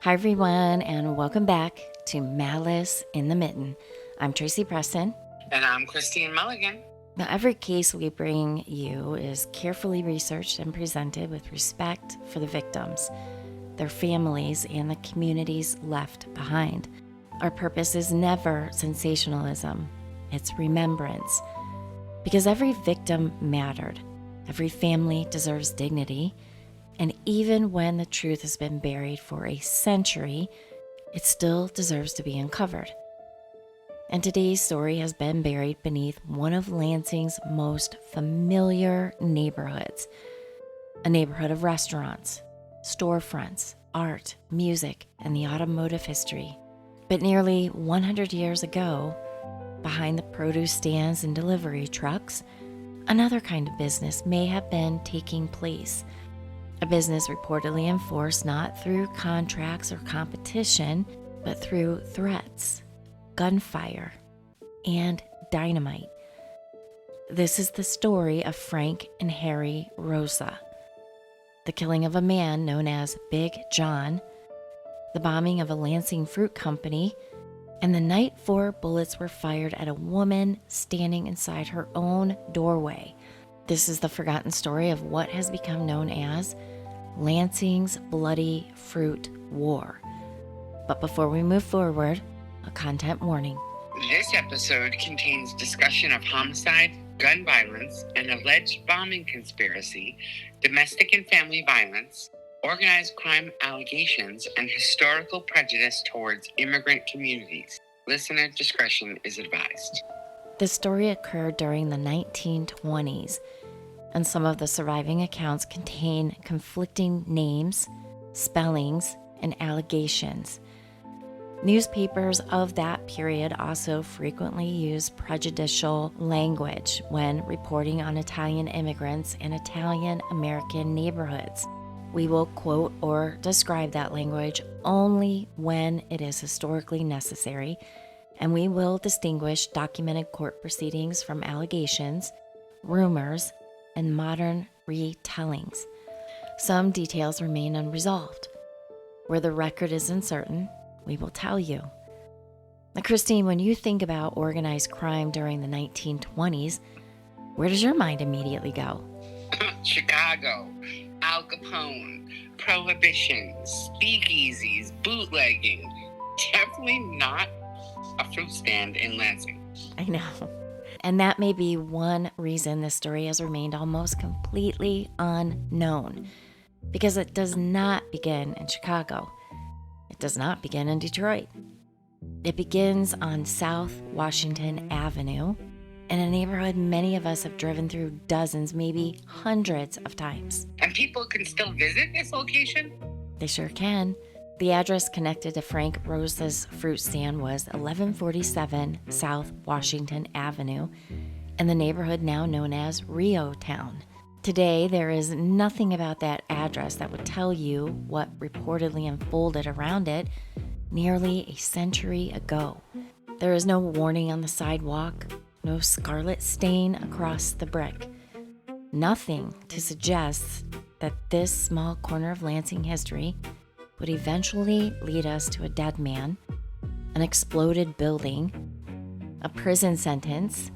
Hi everyone, and welcome back to Malice in the Mitten. I'm Tracy Preston. And I'm Christine Mulligan. Now, every case we bring you is carefully researched and presented with respect for the victims, their families, and the communities left behind. Our purpose is never sensationalism, it's remembrance. Because every victim mattered, every family deserves dignity, and even when the truth has been buried for a century, it still deserves to be uncovered. And today's story has been buried beneath one of Lansing's most familiar neighborhoods, a neighborhood of restaurants, storefronts, art, music, and the automotive history. But nearly 100 years ago, behind the produce stands and delivery trucks, another kind of business may have been taking place. A business reportedly enforced not through contracts or competition, but through threats, gunfire, and dynamite. This is the story of Frank and Harry Rosse, the killing of a man known as Big John, the bombing of a Lansing fruit company, and the night 4 bullets were fired at a woman standing inside her own doorway. This is the forgotten story of what has become known as Lansing's Bloody Fruit War. But before we move forward, a content warning. This episode contains discussion of homicide, gun violence, an alleged bombing conspiracy, domestic and family violence, organized crime allegations, and historical prejudice towards immigrant communities. Listener discretion is advised. This story occurred during the 1920s, and some of the surviving accounts contain conflicting names, spellings, and allegations. Newspapers of that period also frequently used prejudicial language when reporting on Italian immigrants in Italian-American neighborhoods. We will quote or describe that language only when it is historically necessary, and we will distinguish documented court proceedings from allegations, rumors, and modern retellings. Some details remain unresolved. Where the record is uncertain, we will tell you. Now, Christine, when you think about organized crime during the 1920s, where does your mind immediately go? Chicago, Al Capone, prohibition, speakeasies, bootlegging. Definitely not a fruit stand in Lansing. I know. And that may be one reason this story has remained almost completely unknown, because it does not begin in Chicago. It does not begin in Detroit. It begins on South Washington Avenue, in a neighborhood many of us have driven through dozens, maybe hundreds of times. And people can still visit this location? They sure can. The address connected to Frank Rosse's fruit stand was 1147 South Washington Avenue, in the neighborhood now known as REO Town. Today, there is nothing about that address that would tell you what reportedly unfolded around it nearly a century ago. There is no warning on the sidewalk, no scarlet stain across the brick. Nothing to suggest that this small corner of Lansing history would eventually lead us to a dead man, an exploded building, a prison sentence,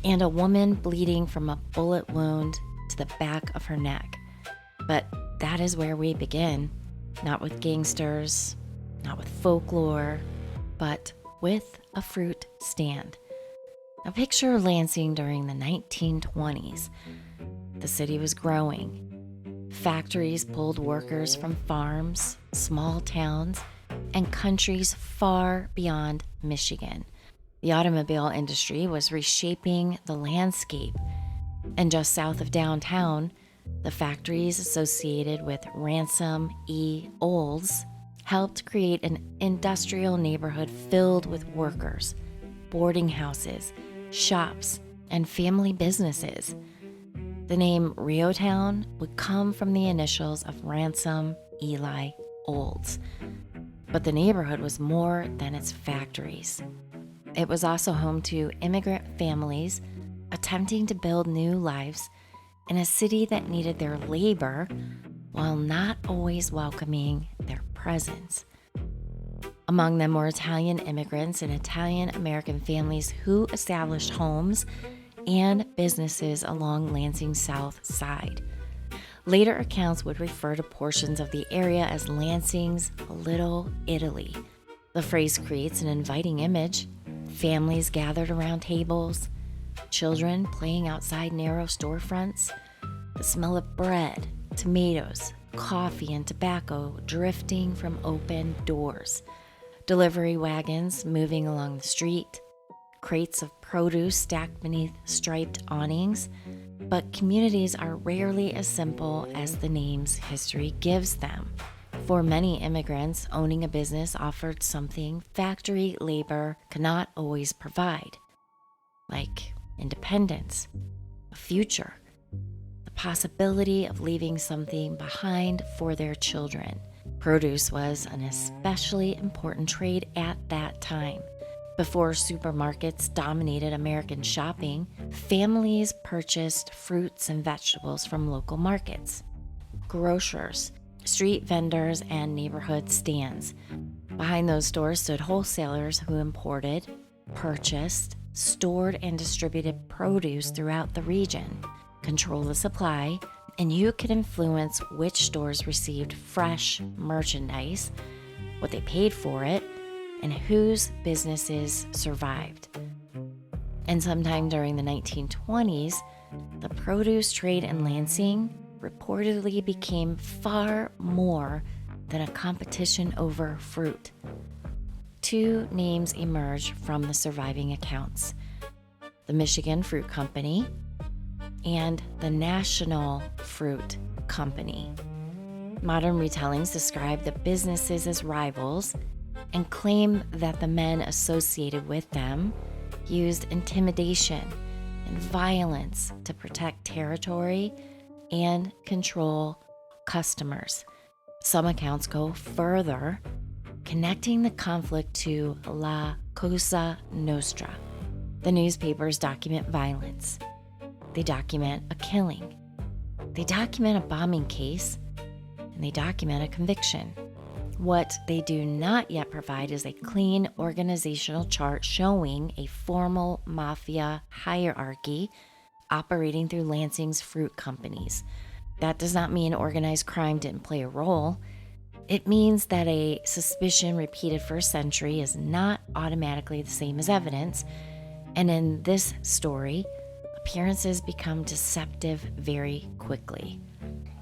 and a woman bleeding from a bullet wound to the back of her neck. But that is where we begin, not with gangsters, not with folklore, but with a fruit stand. Now picture Lansing during the 1920s. The city was growing. Factories pulled workers from farms, small towns, and countries far beyond Michigan. The automobile industry was reshaping the landscape. And just south of downtown, the factories associated with Ransom E. Olds helped create an industrial neighborhood filled with workers, boarding houses, shops, and family businesses. The name REO Town would come from the initials of Ransom Eli Olds. But the neighborhood was more than its factories. It was also home to immigrant families attempting to build new lives in a city that needed their labor while not always welcoming their presence. Among them were Italian immigrants and Italian-American families who established homes and businesses along Lansing's south side. Later accounts would refer to portions of the area as Lansing's Little Italy. The phrase creates an inviting image: families gathered around tables, children playing outside narrow storefronts, the smell of bread, tomatoes, coffee, and tobacco drifting from open doors, delivery wagons moving along the street, crates of produce stacked beneath striped awnings. But communities are rarely as simple as the name's history gives them. For many immigrants, owning a business offered something factory labor cannot always provide, like independence, a future, the possibility of leaving something behind for their children. Produce was an especially important trade at that time. Before supermarkets dominated American shopping, families purchased fruits and vegetables from local markets, grocers, street vendors, and neighborhood stands. Behind those stores stood wholesalers who imported, purchased, stored, and distributed produce throughout the region. Control the supply, and you could influence which stores received fresh merchandise, what they paid for it, and whose businesses survived. And sometime during the 1920s, the produce trade in Lansing reportedly became far more than a competition over fruit. Two names emerged from the surviving accounts: the Michigan Fruit Company and the National Fruit Company. Modern retellings describe the businesses as rivals and claim that the men associated with them used intimidation and violence to protect territory and control customers. Some accounts go further, connecting the conflict to La Cosa Nostra. The newspapers document violence. They document a killing. They document a bombing case, and they document a conviction. What they do not yet provide is a clean organizational chart showing a formal mafia hierarchy operating through Lansing's fruit companies. That does not mean organized crime didn't play a role. It means that a suspicion repeated for a century is not automatically the same as evidence, and in this story, appearances become deceptive very quickly.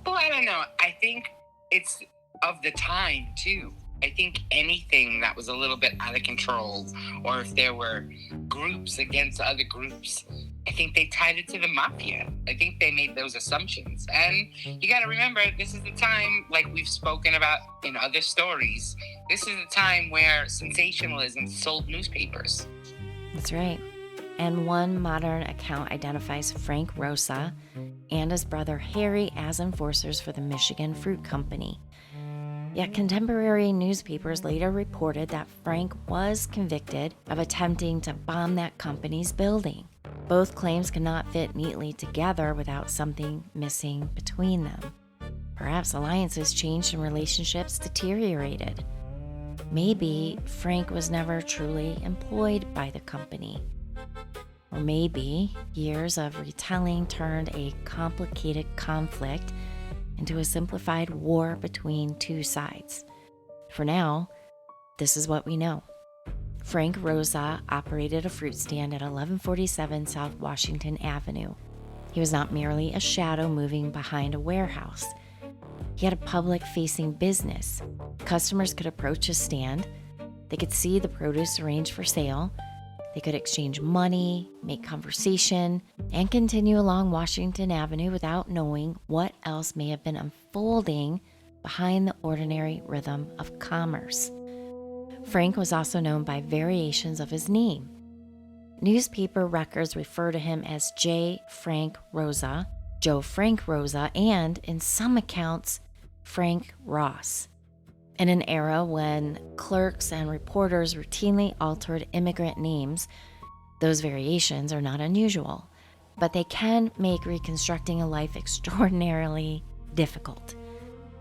Well, I don't know. I think it's of the time, too. I think anything that was a little bit out of control, or if there were groups against other groups, I think they tied it to the mafia. I think they made those assumptions. And you got to remember, this is the time, like we've spoken about in other stories, this is the time where sensationalism sold newspapers. That's right. And one modern account identifies Frank Rosse and his brother Harry as enforcers for the Michigan Fruit Company. Yet contemporary newspapers later reported that Frank was convicted of attempting to bomb that company's building. Both claims cannot fit neatly together without something missing between them. Perhaps alliances changed and relationships deteriorated. Maybe Frank was never truly employed by the company. Or maybe years of retelling turned a complicated conflict into a simplified war between two sides. For now, this is what we know. Frank Rosse operated a fruit stand at 1147 South Washington Avenue. He was not merely a shadow moving behind a warehouse. He had a public-facing business. Customers could approach his stand. They could see the produce arranged for sale. They could exchange money, make conversation, and continue along Washington Avenue without knowing what else may have been unfolding behind the ordinary rhythm of commerce. Frank was also known by variations of his name. Newspaper records refer to him as J. Frank Rosse, Joe Frank Rosse, and, in some accounts, Frank Rosse. In an era when clerks and reporters routinely altered immigrant names, those variations are not unusual, but they can make reconstructing a life extraordinarily difficult.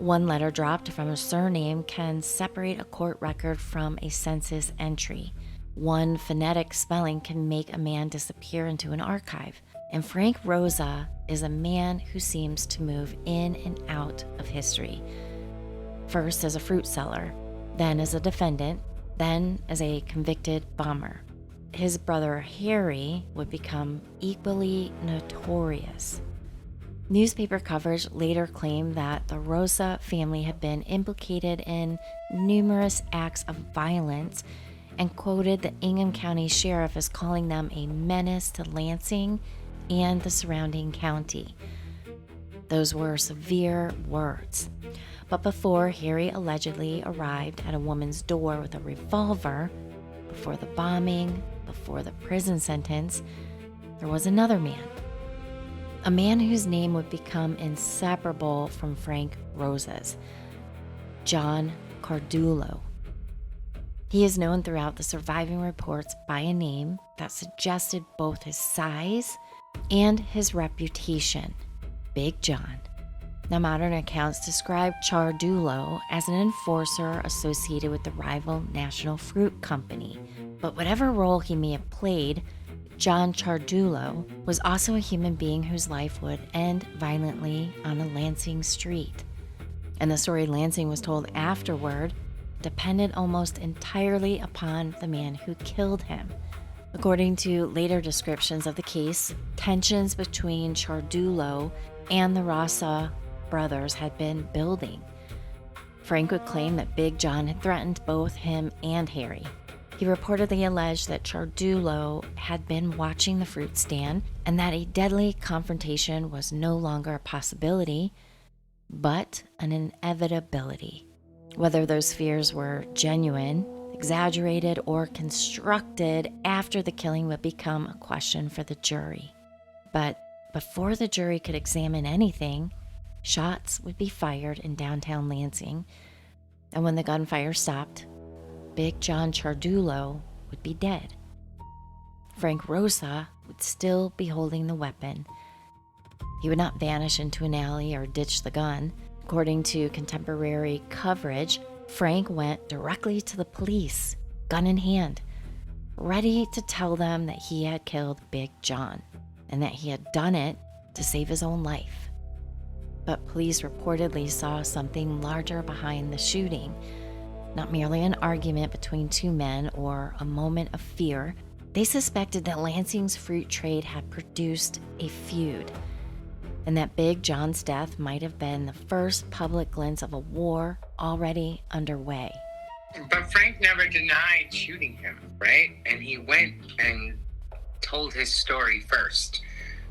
One letter dropped from a surname can separate a court record from a census entry. One phonetic spelling can make a man disappear into an archive. And Frank Rosse is a man who seems to move in and out of history. First as a fruit seller, then as a defendant, then as a convicted bomber. His brother Harry would become equally notorious. Newspaper coverage later claimed that the Rosse family had been implicated in numerous acts of violence and quoted the Ingham County Sheriff as calling them a menace to Lansing and the surrounding county. Those were severe words. But before Harry allegedly arrived at a woman's door with a revolver, before the bombing, before the prison sentence, there was another man. A man whose name would become inseparable from Frank Rosse's, John Ciardullo. He is known throughout the surviving reports by a name that suggested both his size and his reputation, Big John. Now, modern accounts describe Ciardullo as an enforcer associated with the rival National Fruit Company. But whatever role he may have played, John Ciardullo was also a human being whose life would end violently on a Lansing street. And the story Lansing was told afterward depended almost entirely upon the man who killed him. According to later descriptions of the case, tensions between Ciardullo and the Rosse brothers had been building. Frank would claim that Big John had threatened both him and Harry. He reportedly alleged that Ciardullo had been watching the fruit stand and that a deadly confrontation was no longer a possibility, but an inevitability. Whether those fears were genuine, exaggerated, or constructed after the killing would become a question for the jury. But before the jury could examine anything, shots would be fired in downtown Lansing, and when the gunfire stopped, Big John Ciardullo would be dead. Frank Rosse would still be holding the weapon. He would not vanish into an alley or ditch the gun. According to contemporary coverage, Frank went directly to the police, gun in hand, ready to tell them that he had killed Big John and that he had done it to save his own life. But police reportedly saw something larger behind the shooting, not merely an argument between two men or a moment of fear. They suspected that Lansing's fruit trade had produced a feud, and that Big John's death might have been the first public glimpse of a war already underway. But Frank never denied shooting him, right? And he went and told his story first.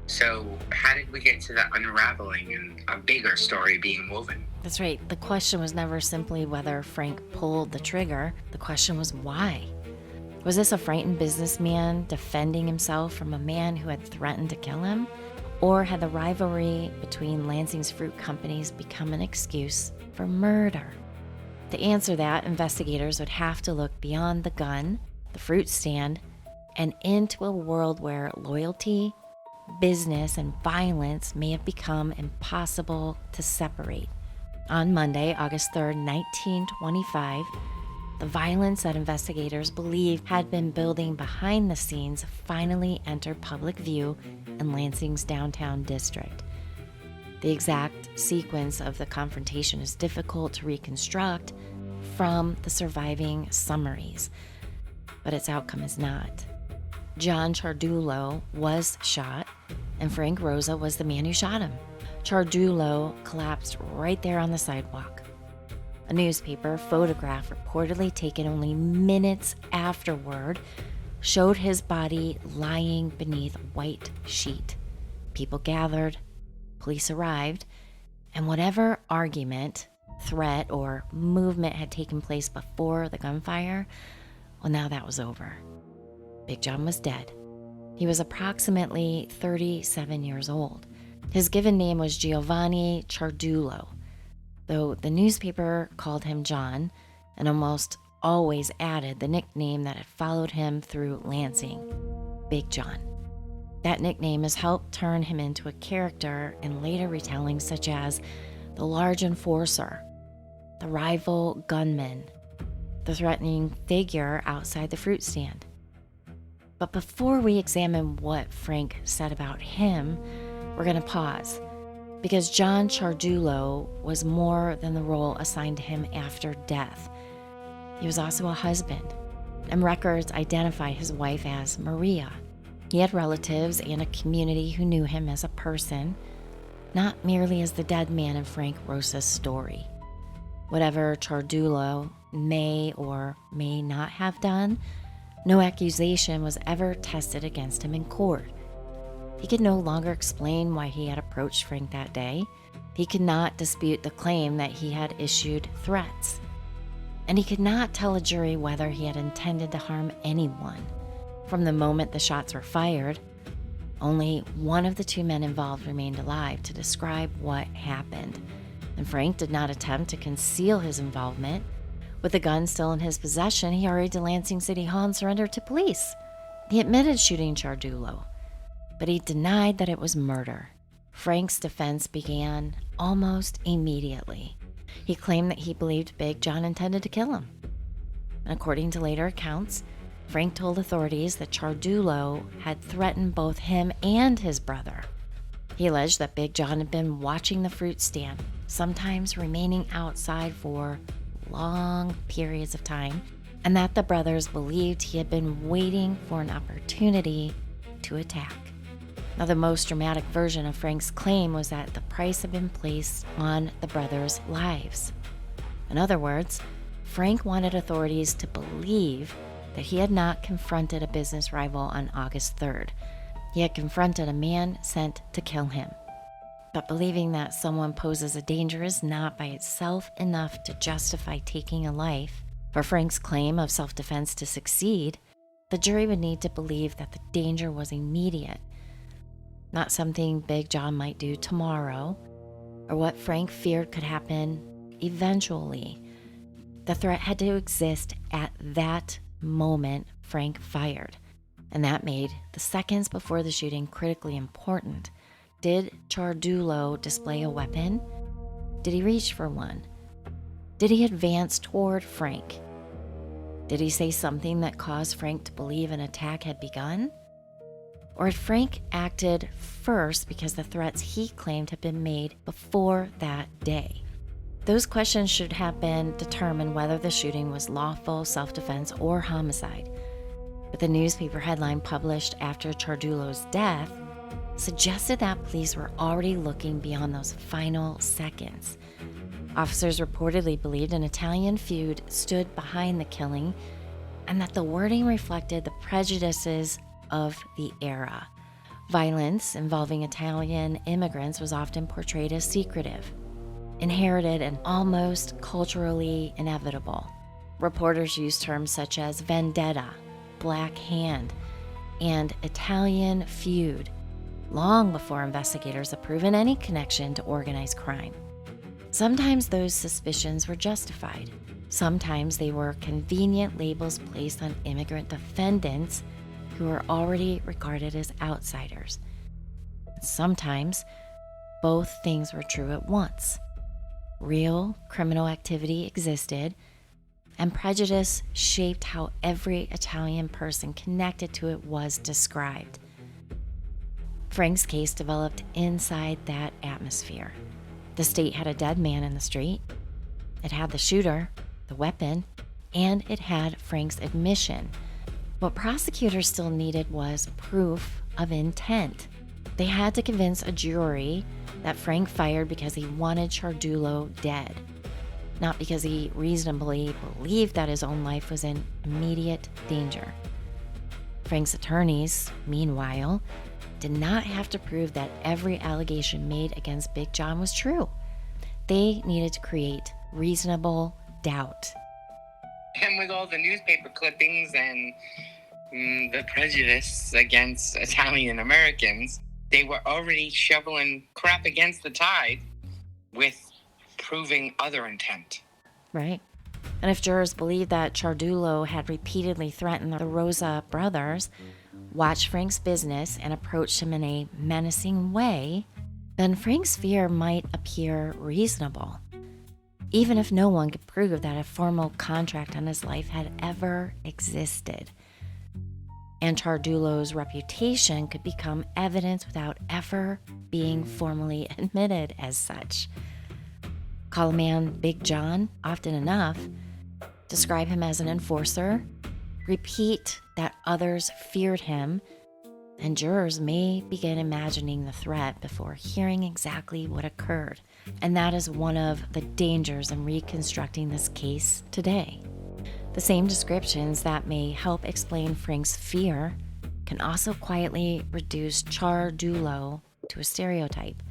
So how did we get to the unraveling and a bigger story being woven? That's right. The question was never simply whether Frank pulled the trigger. The question was why. Was this a frightened businessman defending himself from a man who had threatened to kill him? Or had the rivalry between Lansing's fruit companies become an excuse for murder? To answer that, investigators would have to look beyond the gun, the fruit stand, and into a world where loyalty, business, and violence may have become impossible to separate. On Monday, August 3rd, 1925, the violence that investigators believe had been building behind the scenes finally entered public view in Lansing's downtown district. The exact sequence of the confrontation is difficult to reconstruct from the surviving summaries, but its outcome is not. John Ciardullo was shot, and Frank Rosse was the man who shot him. Ciardullo collapsed right there on the sidewalk. A newspaper photograph reportedly taken only minutes afterward showed his body lying beneath a white sheet. People gathered, police arrived, and whatever argument, threat, or movement had taken place before the gunfire, well, now that was over. Big John was dead. He was approximately 37 years old. His given name was Giovanni Ciardullo, though the newspaper called him John and almost always added the nickname that had followed him through Lansing, Big John. That nickname has helped turn him into a character in later retellings such as the large enforcer, the rival gunman, the threatening figure outside the fruit stand. But before we examine what Frank said about him, we're going to pause, because John Ciardullo was more than the role assigned to him after death. He was also a husband, and records identify his wife as Maria. He had relatives and a community who knew him as a person, not merely as the dead man in Frank Rosse's story. Whatever Ciardullo may or may not have done, no accusation was ever tested against him in court. He could no longer explain why he had approached Frank that day. He could not dispute the claim that he had issued threats. And he could not tell a jury whether he had intended to harm anyone. From the moment the shots were fired, only one of the two men involved remained alive to describe what happened. And Frank did not attempt to conceal his involvement. With the gun still in his possession, he hurried to Lansing City Hall and surrendered to police. He admitted shooting Ciardullo, but he denied that it was murder. Frank's defense began almost immediately. He claimed that he believed Big John intended to kill him. And according to later accounts, Frank told authorities that Ciardullo had threatened both him and his brother. He alleged that Big John had been watching the fruit stand, sometimes remaining outside for long periods of time, and that the brothers believed he had been waiting for an opportunity to attack. Now, the most dramatic version of Frank's claim was that the price had been placed on the brothers' lives. In other words, Frank wanted authorities to believe that he had not confronted a business rival on August 3rd. He had confronted a man sent to kill him. But believing that someone poses a danger is not by itself enough to justify taking a life. For Frank's claim of self-defense to succeed, the jury would need to believe that the danger was immediate, not something Big John might do tomorrow, or what Frank feared could happen eventually. The threat had to exist at that moment Frank fired, and that made the seconds before the shooting critically important. Did Ciardullo display a weapon? Did he reach for one? Did he advance toward Frank? Did he say something that caused Frank to believe an attack had begun? Or had Frank acted first because the threats he claimed had been made before that day? Those questions should have been determined whether the shooting was lawful self-defense or homicide. But the newspaper headline published after Ciardullo's death suggested that police were already looking beyond those final seconds. Officers reportedly believed an Italian feud stood behind the killing, and that the wording reflected the prejudices of the era. Violence involving Italian immigrants was often portrayed as secretive, inherited, and almost culturally inevitable. Reporters used terms such as vendetta, black hand, and Italian feud long before investigators had proven any connection to organized crime. Sometimes those suspicions were justified. Sometimes they were convenient labels placed on immigrant defendants who were already regarded as outsiders. Sometimes both things were true at once. Real criminal activity existed, and prejudice shaped how every Italian person connected to it was described. Frank's case developed inside that atmosphere. The state had a dead man in the street. It had the shooter, the weapon, and it had Frank's admission. What prosecutors still needed was proof of intent. They had to convince a jury that Frank fired because he wanted Ciardullo dead, not because he reasonably believed that his own life was in immediate danger. Frank's attorneys, meanwhile, did not have to prove that every allegation made against Big John was true. They needed to create reasonable doubt. And with all the newspaper clippings and the prejudice against Italian Americans, they were already shoveling crap against the tide with proving other intent. Right. And if jurors believed that Ciardullo had repeatedly threatened the Rosse brothers, watched Frank's business, and approached him in a menacing way, then Frank's fear might appear reasonable, even if no one could prove that a formal contract on his life had ever existed. And Ciardullo's reputation could become evidence without ever being formally admitted as such. Call a man Big John often enough, describe him as an enforcer, repeat that others feared him, and jurors may begin imagining the threat before hearing exactly what occurred. And that is one of the dangers in reconstructing this case today. The same descriptions that may help explain Frank's fear can also quietly reduce Ciardullo to a stereotype.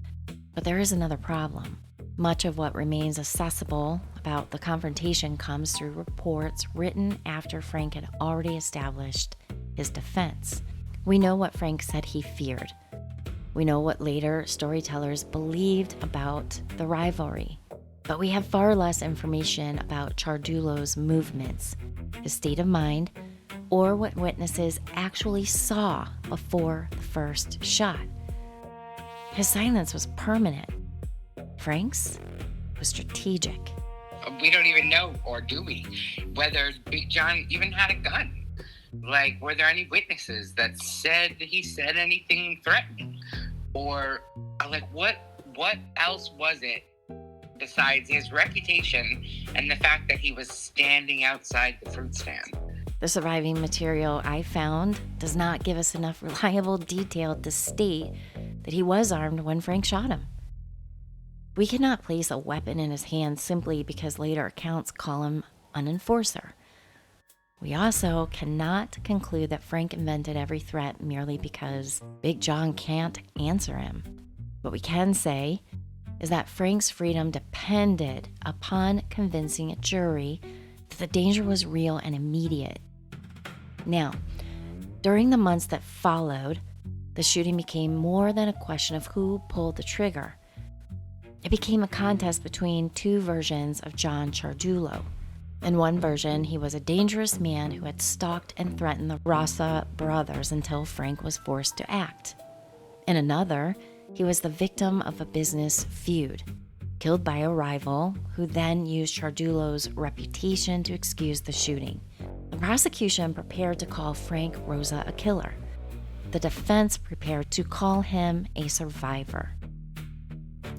But there is another problem. Much of what remains accessible about the confrontation comes through reports written after Frank had already established his defense. We know what Frank said he feared. We know what later storytellers believed about the rivalry. But we have far less information about Ciardullo's movements, his state of mind, or what witnesses actually saw before the first shot. His silence was permanent. Frank's was strategic. We don't even know, or do we, whether Big John even had a gun. Like, were there any witnesses that said he said anything threatening? Or, like, what else was it besides his reputation and the fact that he was standing outside the fruit stand? The surviving material I found does not give us enough reliable detail to state that he was armed when Frank shot him. We cannot place a weapon in his hand simply because later accounts call him an enforcer. We also cannot conclude that Frank invented every threat merely because Big John can't answer him. What we can say is that Frank's freedom depended upon convincing a jury that the danger was real and immediate. Now, during the months that followed, the shooting became more than a question of who pulled the trigger. It became a contest between two versions of John Ciardullo. In one version, he was a dangerous man who had stalked and threatened the Rosse brothers until Frank was forced to act. In another, he was the victim of a business feud, killed by a rival who then used Ciardullo's reputation to excuse the shooting. The prosecution prepared to call Frank Rosse a killer. The defense prepared to call him a survivor.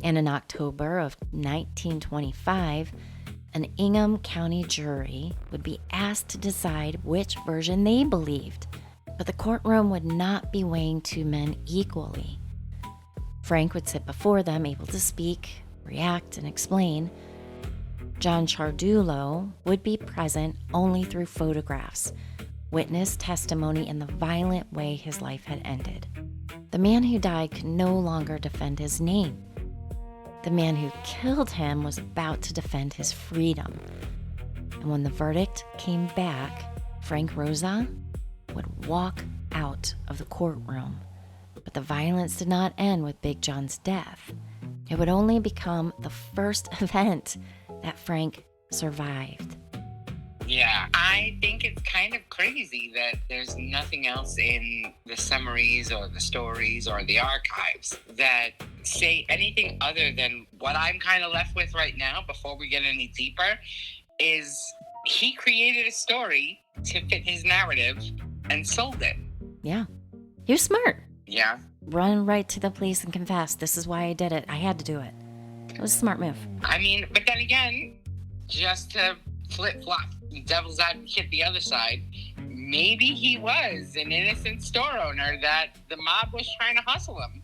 And in October of 1925, an Ingham County jury would be asked to decide which version they believed, but the courtroom would not be weighing two men equally. Frank would sit before them, able to speak, react, and explain. John Ciardullo would be present only through photographs, witness testimony, and the violent way his life had ended. The man who died could no longer defend his name. The man who killed him was about to defend his freedom. And when the verdict came back, Frank Rosse would walk out of the courtroom. But the violence did not end with Big John's death. It would only become the first event that Frank survived. Yeah, I think it's kind of crazy that there's nothing else in the summaries or the stories or the archives that say anything other than what I'm kind of left with right now before we get any deeper is he created a story to fit his narrative and sold it. Yeah. He was smart. Yeah. Run right to the police and confess. This is why I did it. I had to do it. It was a smart move. I mean, but then again, just to flip-flop devil's advocate the other side, maybe he was an innocent store owner that the mob was trying to hustle him.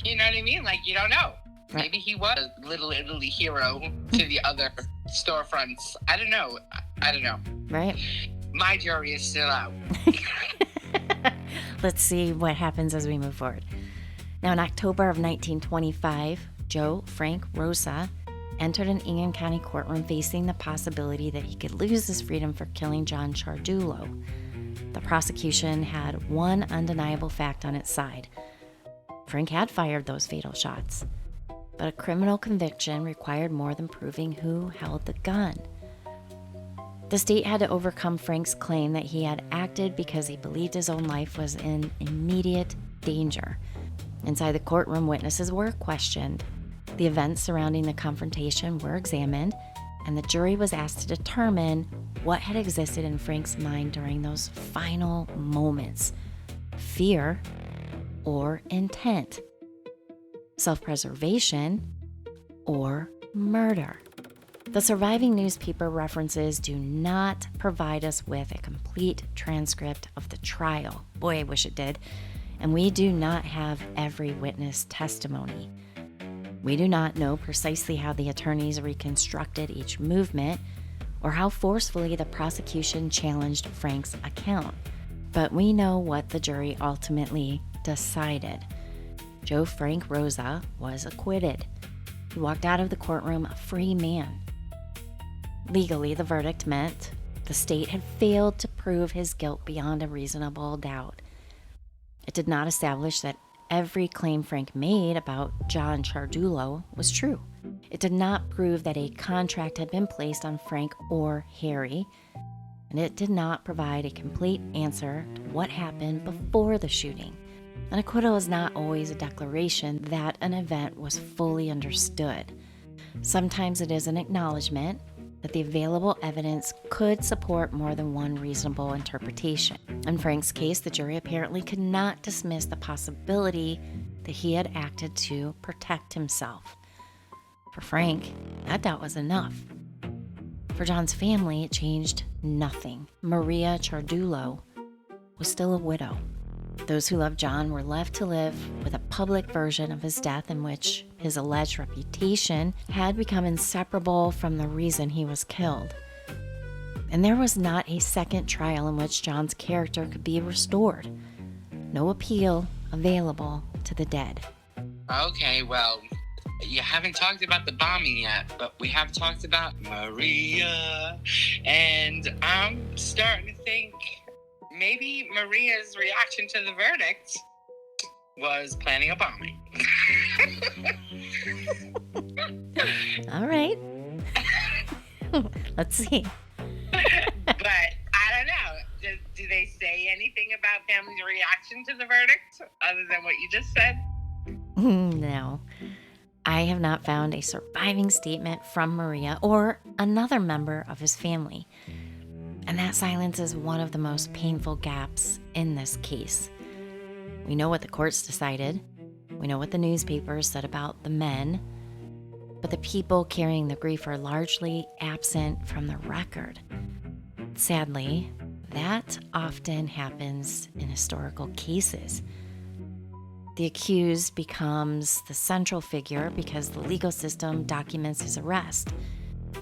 You know what I mean? Like, you don't know. Right. Maybe he was a little Italy hero to the other storefronts. I don't know. Right? My jury is still out. Let's see what happens as we move forward. Now, in October of 1925, Joe Frank Rosse entered an Ingham County courtroom facing the possibility that he could lose his freedom for killing John Ciardullo. The prosecution had one undeniable fact on its side. Frank had fired those fatal shots, but a criminal conviction required more than proving who held the gun. The state had to overcome Frank's claim that he had acted because he believed his own life was in immediate danger. Inside the courtroom, witnesses were questioned. The events surrounding the confrontation were examined, and the jury was asked to determine what had existed in Frank's mind during those final moments: fear or intent, self-preservation or murder. The surviving newspaper references do not provide us with a complete transcript of the trial. Boy, I wish it did. And we do not have every witness testimony. We do not know precisely how the attorneys reconstructed each movement or how forcefully the prosecution challenged Frank's account. But we know what the jury ultimately decided. Joe Frank Rosse was acquitted. He walked out of the courtroom a free man. Legally, the verdict meant the state had failed to prove his guilt beyond a reasonable doubt. It did not establish that every claim Frank made about John Ciardullo was true. It did not prove that a contract had been placed on Frank or Harry, and it did not provide a complete answer to what happened before the shooting. An acquittal is not always a declaration that an event was fully understood. Sometimes it is an acknowledgement that the available evidence could support more than one reasonable interpretation. In Frank's case, the jury apparently could not dismiss the possibility that he had acted to protect himself. For Frank, that doubt was enough. For John's family, it changed nothing. Maria Ciardullo was still a widow. Those who loved John were left to live with a public version of his death in which his alleged reputation had become inseparable from the reason he was killed. And there was not a second trial in which John's character could be restored. No appeal available to the dead. Okay, well, you haven't talked about the bombing yet, but we have talked about Maria. And I'm starting to think maybe Maria's reaction to the verdict was planning a bombing. All right. Let's see. But I don't know. Do they say anything about family's reaction to the verdict other than what you just said? No. I have not found a surviving statement from Maria or another member of his family. And that silence is one of the most painful gaps in this case. We know what the courts decided. We know what the newspapers said about the men. But the people carrying the grief are largely absent from the record. Sadly, that often happens in historical cases. The accused becomes the central figure because the legal system documents his arrest,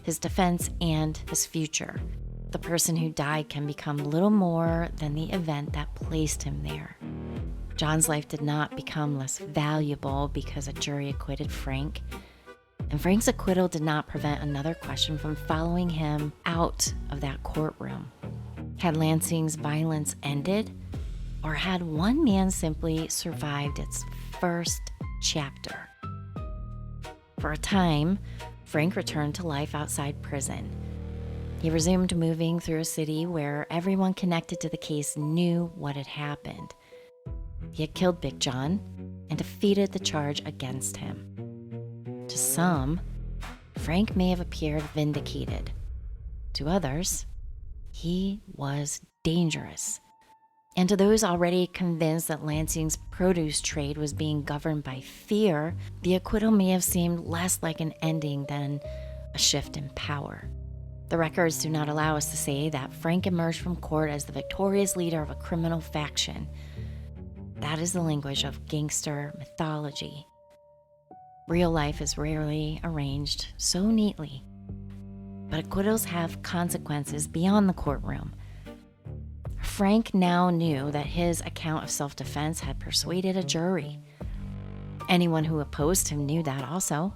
his defense, and his future. The person who died can become little more than the event that placed him there. John's life did not become less valuable because a jury acquitted Frank. And Frank's acquittal did not prevent another question from following him out of that courtroom. Had Lansing's violence ended? Or had one man simply survived its first chapter? For a time, Frank returned to life outside prison. He resumed moving through a city where everyone connected to the case knew what had happened. He had killed Big John and defeated the charge against him. To some, Frank may have appeared vindicated. To others, he was dangerous. And to those already convinced that Lansing's produce trade was being governed by fear, the acquittal may have seemed less like an ending than a shift in power. The records do not allow us to say that Frank emerged from court as the victorious leader of a criminal faction. That is the language of gangster mythology. Real life is rarely arranged so neatly. But acquittals have consequences beyond the courtroom. Frank now knew that his account of self-defense had persuaded a jury. Anyone who opposed him knew that also.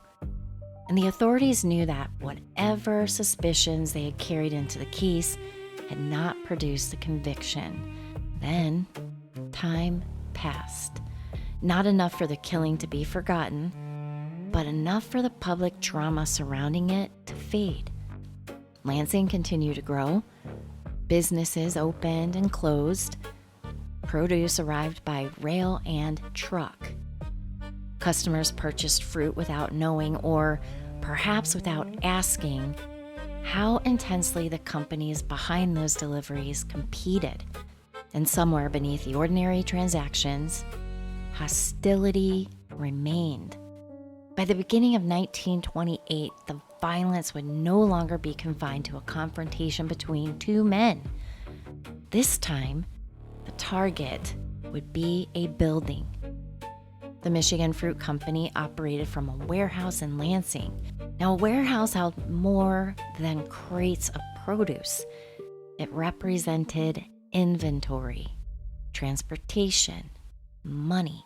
And the authorities knew that whatever suspicions they had carried into the case had not produced a conviction. Then, time passed. Not enough for the killing to be forgotten, but enough for the public drama surrounding it to fade. Lansing continued to grow. Businesses opened and closed. Produce arrived by rail and truck. Customers purchased fruit without knowing, or perhaps without asking, how intensely the companies behind those deliveries competed. And somewhere beneath the ordinary transactions, hostility remained. By the beginning of 1928, the violence would no longer be confined to a confrontation between two men. This time, the target would be a building. The Michigan Fruit Company operated from a warehouse in Lansing. Now, a warehouse held more than crates of produce. It represented inventory, transportation, money,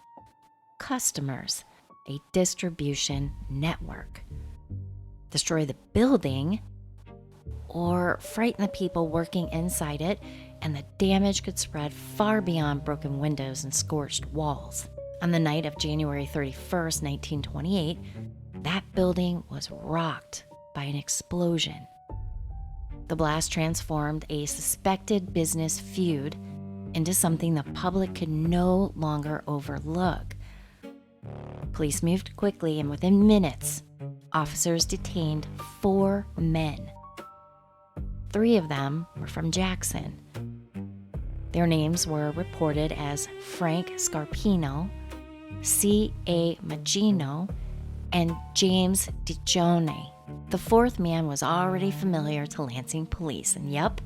customers, a distribution network. Destroy the building or frighten the people working inside it, and the damage could spread far beyond broken windows and scorched walls. On the night of January 31st, 1928, that building was rocked by an explosion. The blast transformed a suspected business feud into something the public could no longer overlook. Police moved quickly, and within minutes, officers detained 4 men. 3 of them were from Jackson. Their names were reported as Frank Scarpino, C.A. Magino, and James DiGione. The 4th man was already familiar to Lansing police, and yep,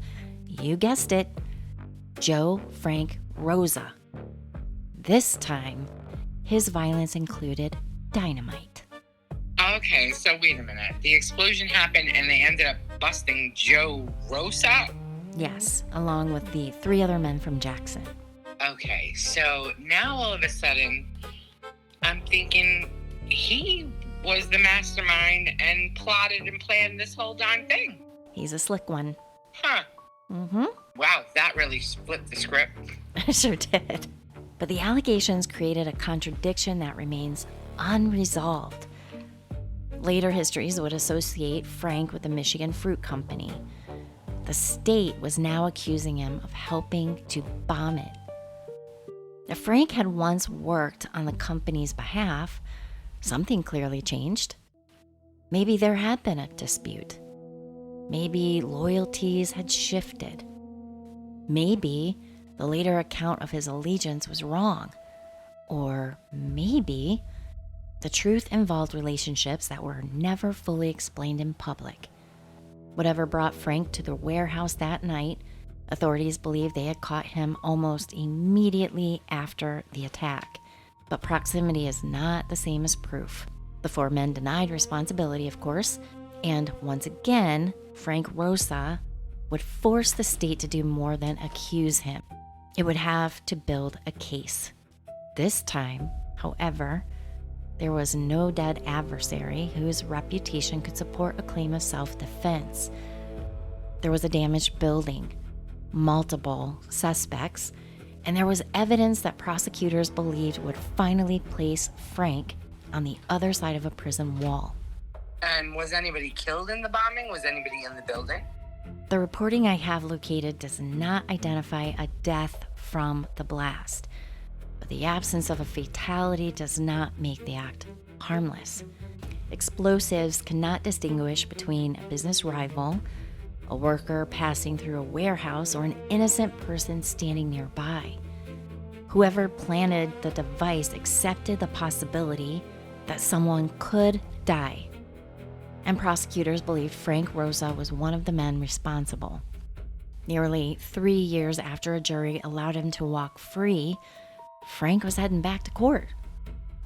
you guessed it, Joe Frank Rosse. This time, his violence included dynamite. Okay, so wait a minute. The explosion happened and they ended up busting Joe Rosse? Yes, along with the 3 other men from Jackson. Okay, so now all of a sudden, I'm thinking he was the mastermind and plotted and planned this whole darn thing. He's a slick one. Huh. Mm-hmm. Wow, that really split the script. Sure did. But the allegations created a contradiction that remains unresolved. Later histories would associate Frank with the Michigan Fruit Company. The state was now accusing him of helping to bomb it. If Frank had once worked on the company's behalf, something clearly changed. Maybe there had been a dispute. Maybe loyalties had shifted. Maybe the later account of his allegiance was wrong. Or maybe the truth involved relationships that were never fully explained in public. Whatever brought Frank to the warehouse that night, authorities believe they had caught him almost immediately after the attack. But proximity is not the same as proof. The 4 men denied responsibility, of course, and once again, Frank Rosse would force the state to do more than accuse him. It would have to build a case. This time, however, there was no dead adversary whose reputation could support a claim of self-defense. There was a damaged building, multiple suspects, and there was evidence that prosecutors believed would finally place Frank on the other side of a prison wall. And was anybody killed in the bombing? Was anybody in the building? The reporting I have located does not identify a death from the blast, but the absence of a fatality does not make the act harmless. Explosives cannot distinguish between a business rival, a worker passing through a warehouse, or an innocent person standing nearby. Whoever planted the device accepted the possibility that someone could die, and prosecutors believed Frank Rosse was one of the men responsible. Nearly 3 years after a jury allowed him to walk free, Frank was heading back to court.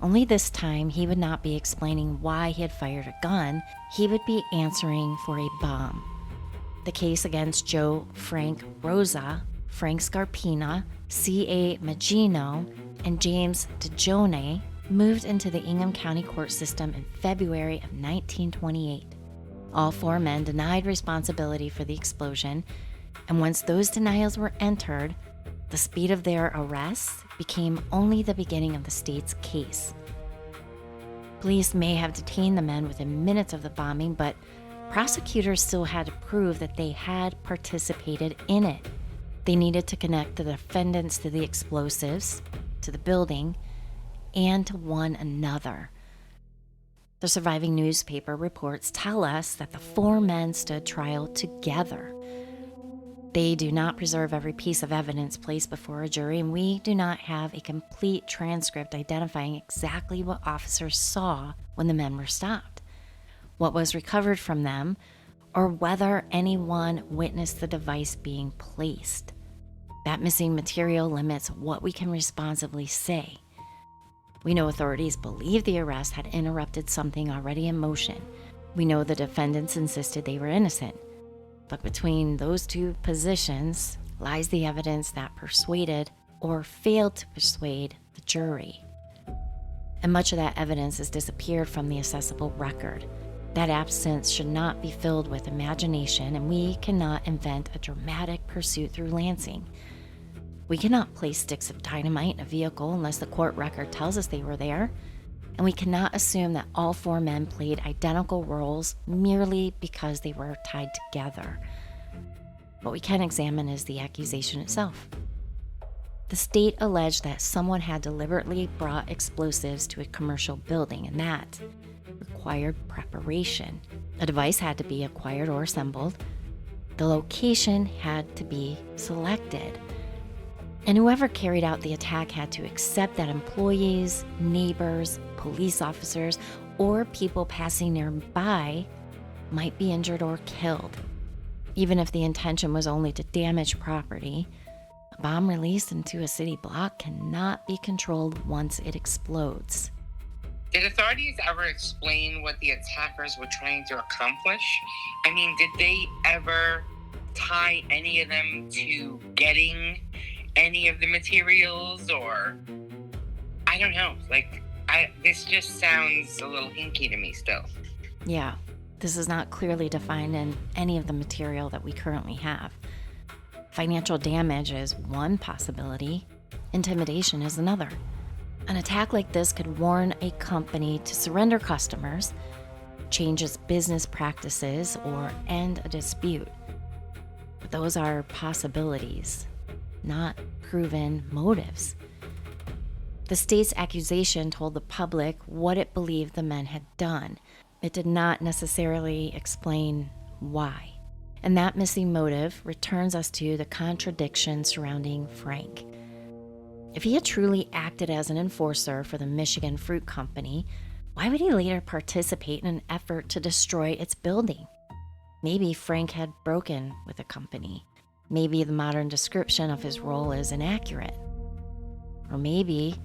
Only this time, he would not be explaining why he had fired a gun. He would be answering for a bomb. The case against Joe Frank Rosse, Frank Scarpino, C.A. Magino, and James DiGione moved into the Ingham County court system in February of 1928. All 4 men denied responsibility for the explosion, and once those denials were entered, the speed of their arrests became only the beginning of the state's case. Police may have detained the men within minutes of the bombing, but prosecutors still had to prove that they had participated in it. They needed to connect the defendants to the explosives, to the building, and to one another. The surviving newspaper reports tell us that the 4 men stood trial together. They do not preserve every piece of evidence placed before a jury, and we do not have a complete transcript identifying exactly what officers saw when the men were stopped, what was recovered from them, or whether anyone witnessed the device being placed. That missing material limits what we can responsibly say. We know authorities believe the arrest had interrupted something already in motion. We know the defendants insisted they were innocent. But between those two positions lies the evidence that persuaded or failed to persuade the jury. And much of that evidence has disappeared from the accessible record. That absence should not be filled with imagination, and we cannot invent a dramatic pursuit through Lansing. We cannot place sticks of dynamite in a vehicle unless the court record tells us they were there, and we cannot assume that all 4 men played identical roles merely because they were tied together. What we can examine is the accusation itself. The state alleged that someone had deliberately brought explosives to a commercial building, and that required preparation. A device had to be acquired or assembled. The location had to be selected. And whoever carried out the attack had to accept that employees, neighbors, police officers, or people passing nearby might be injured or killed. Even if the intention was only to damage property, a bomb released into a city block cannot be controlled once it explodes. Did authorities ever explain what the attackers were trying to accomplish? I mean, did they ever tie any of them to getting any of the materials, or I don't know, this just sounds a little hinky to me still. Yeah, this is not clearly defined in any of the material that we currently have. Financial damage is one possibility, intimidation is another. An attack like this could warn a company to surrender customers, change its business practices, or end a dispute. But those are possibilities, not proven motives. The state's accusation told the public what it believed the men had done. It did not necessarily explain why. And that missing motive returns us to the contradiction surrounding Frank. If he had truly acted as an enforcer for the Michigan Fruit Company, why would he later participate in an effort to destroy its building? Maybe Frank had broken with the company. Maybe the modern description of his role is inaccurate. Or maybe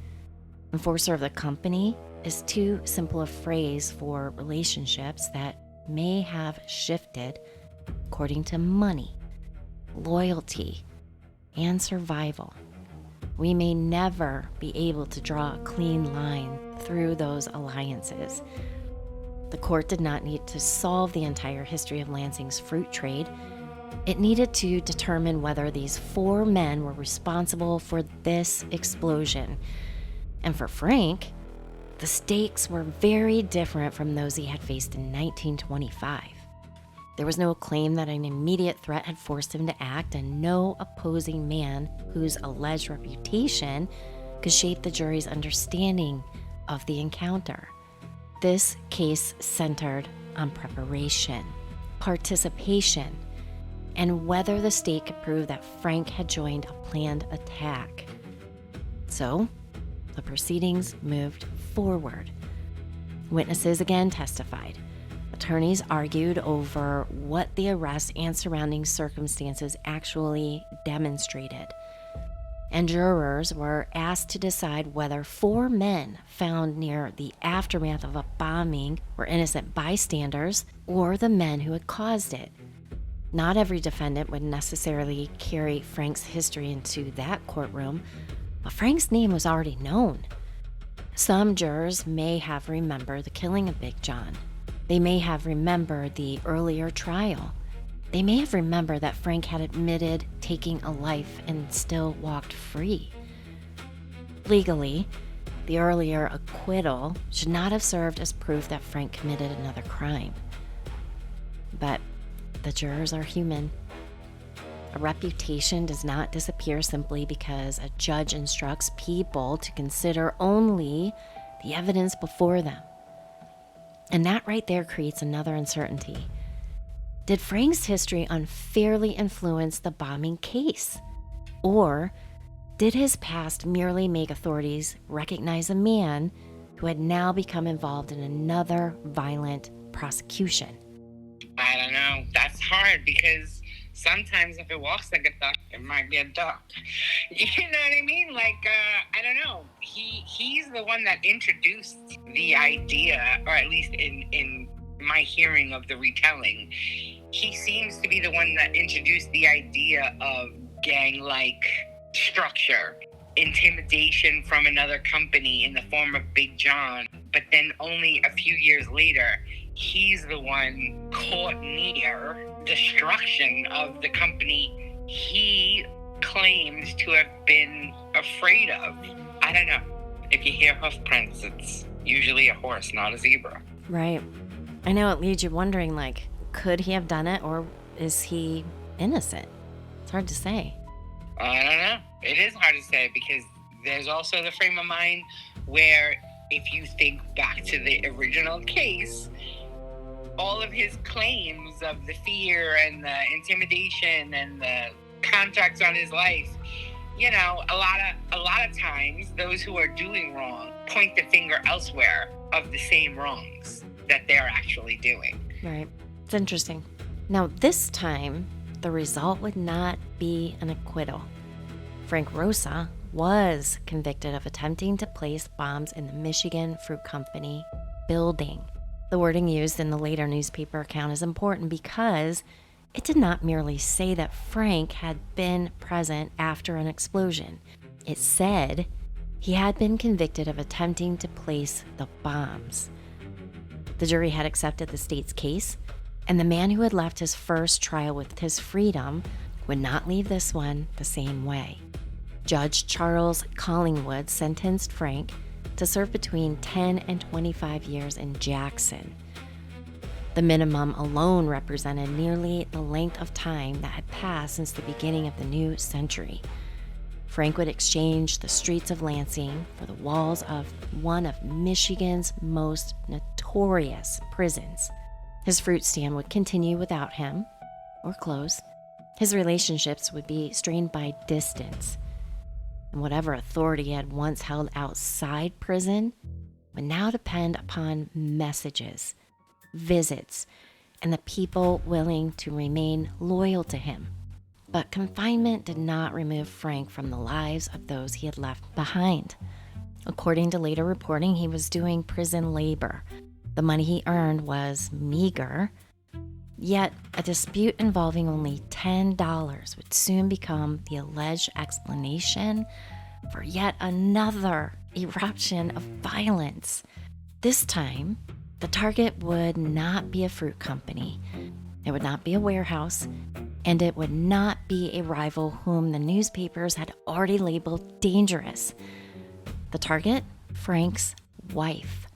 enforcer of the company is too simple a phrase for relationships that may have shifted according to money, loyalty, and survival. We may never be able to draw a clean line through those alliances. The court did not need to solve the entire history of Lansing's fruit trade. It needed to determine whether these 4 men were responsible for this explosion. And for Frank, the stakes were very different from those he had faced in 1925. There was no claim that an immediate threat had forced him to act, and no opposing man whose alleged reputation could shape the jury's understanding of the encounter. This case centered on preparation, participation, and whether the state could prove that Frank had joined a planned attack. So, the proceedings moved forward. Witnesses again testified. Attorneys argued over what the arrest and surrounding circumstances actually demonstrated. And jurors were asked to decide whether 4 men found near the aftermath of a bombing were innocent bystanders or the men who had caused it. Not every defendant would necessarily carry Frank's history into that courtroom, but Frank's name was already known. Some jurors may have remembered the killing of Big John. They may have remembered the earlier trial. They may have remembered that Frank had admitted taking a life and still walked free. Legally, the earlier acquittal should not have served as proof that Frank committed another crime. But the jurors are human. A reputation does not disappear simply because a judge instructs people to consider only the evidence before them. And that right there creates another uncertainty. Did Frank's history unfairly influence the bombing case? Or did his past merely make authorities recognize a man who had now become involved in another violent prosecution? I don't know. That's hard because sometimes if it walks like a duck, it might be a duck. You know what I mean? I don't know. He's the one that introduced the idea, or at least in my hearing of the retelling, he seems to be the one that introduced the idea of gang-like structure, intimidation from another company in the form of Big John. But then only a few years later, he's the one caught near destruction of the company he claims to have been afraid of. I don't know. If you hear hoof prints, it's usually a horse, not a zebra. Right. I know it leaves you wondering, could he have done it, or is he innocent? It's hard to say. I don't know. It is hard to say because there's also the frame of mind where if you think back to the original case, all of his claims of the fear and the intimidation and the contracts on his life, you know, a lot of times those who are doing wrong point the finger elsewhere of the same wrongs that they're actually doing. Right. It's interesting. Now, this time, the result would not be an acquittal. Frank Rosse was convicted of attempting to place bombs in the Michigan Fruit Company building. The wording used in the later newspaper account is important because it did not merely say that Frank had been present after an explosion. It said he had been convicted of attempting to place the bombs. The jury had accepted the state's case, and the man who had left his first trial with his freedom would not leave this one the same way. Judge Charles Collingwood sentenced Frank to serve between 10 and 25 years in Jackson. The minimum alone represented nearly the length of time that had passed since the beginning of the new century. Frank would exchange the streets of Lansing for the walls of one of Michigan's most notorious prisons. His fruit stand would continue without him, or close. His relationships would be strained by distance. And whatever authority he had once held outside prison would now depend upon messages, visits, and the people willing to remain loyal to him. But confinement did not remove Frank from the lives of those he had left behind. According to later reporting, he was doing prison labor. The money he earned was meager, yet a dispute involving only $10 would soon become the alleged explanation for yet another eruption of violence. This time, the target would not be a fruit company, it would not be a warehouse, and it would not be a rival whom the newspapers had already labeled dangerous. The target? Frank's wife.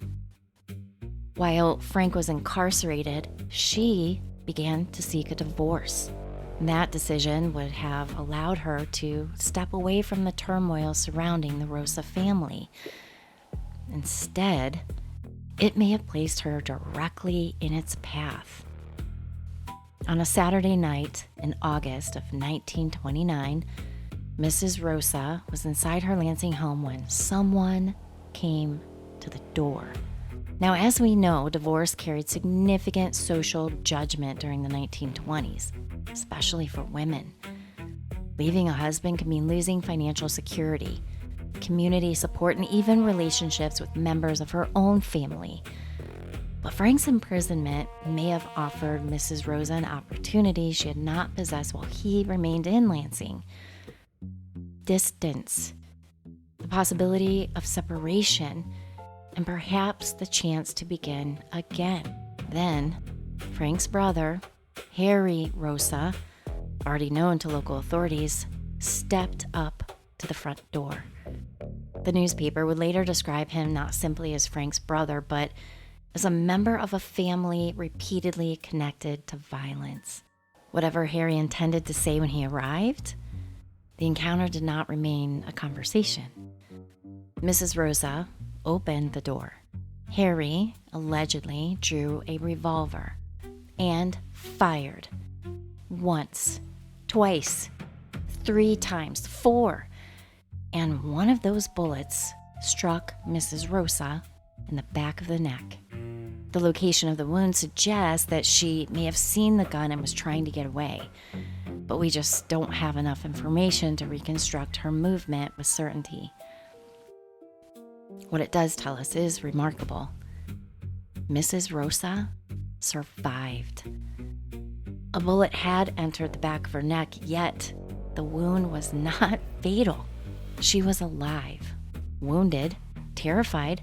While Frank was incarcerated, she began to seek a divorce. That decision would have allowed her to step away from the turmoil surrounding the Rosse family. Instead, it may have placed her directly in its path. On a Saturday night in August of 1929, Mrs. Rosse was inside her Lansing home when someone came to the door. Now, as we know, divorce carried significant social judgment during the 1920s, especially for women. Leaving a husband could mean losing financial security, community support, and even relationships with members of her own family. But Frank's imprisonment may have offered Mrs. Rosse an opportunity she had not possessed while he remained in Lansing. Distance, the possibility of separation, and perhaps the chance to begin again. Then, Frank's brother, Harry Rosse, already known to local authorities, stepped up to the front door. The newspaper would later describe him not simply as Frank's brother, but as a member of a family repeatedly connected to violence. Whatever Harry intended to say when he arrived, the encounter did not remain a conversation. Mrs. Rosse opened the door. Harry allegedly drew a revolver and fired. Once, twice, 3 times, 4. And one of those bullets struck Mrs. Rosse in the back of the neck. The location of the wound suggests that she may have seen the gun and was trying to get away, but we just don't have enough information to reconstruct her movement with certainty. What it does tell us is remarkable. Mrs. Rosse survived. A bullet had entered the back of her neck, yet the wound was not fatal. She was alive, wounded, terrified,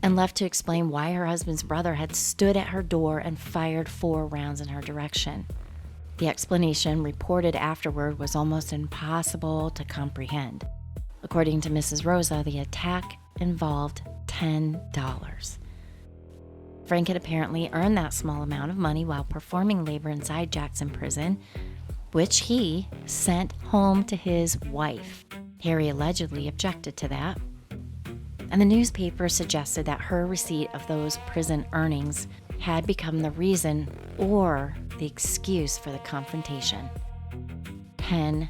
and left to explain why her husband's brother had stood at her door and fired 4 rounds in her direction. The explanation reported afterward was almost impossible to comprehend. According to Mrs. Rosse, the attack involved $10. Frank had apparently earned that small amount of money while performing labor inside Jackson Prison, which he sent home to his wife. Harry allegedly objected to that, and the newspaper suggested that her receipt of those prison earnings had become the reason or the excuse for the confrontation. $10.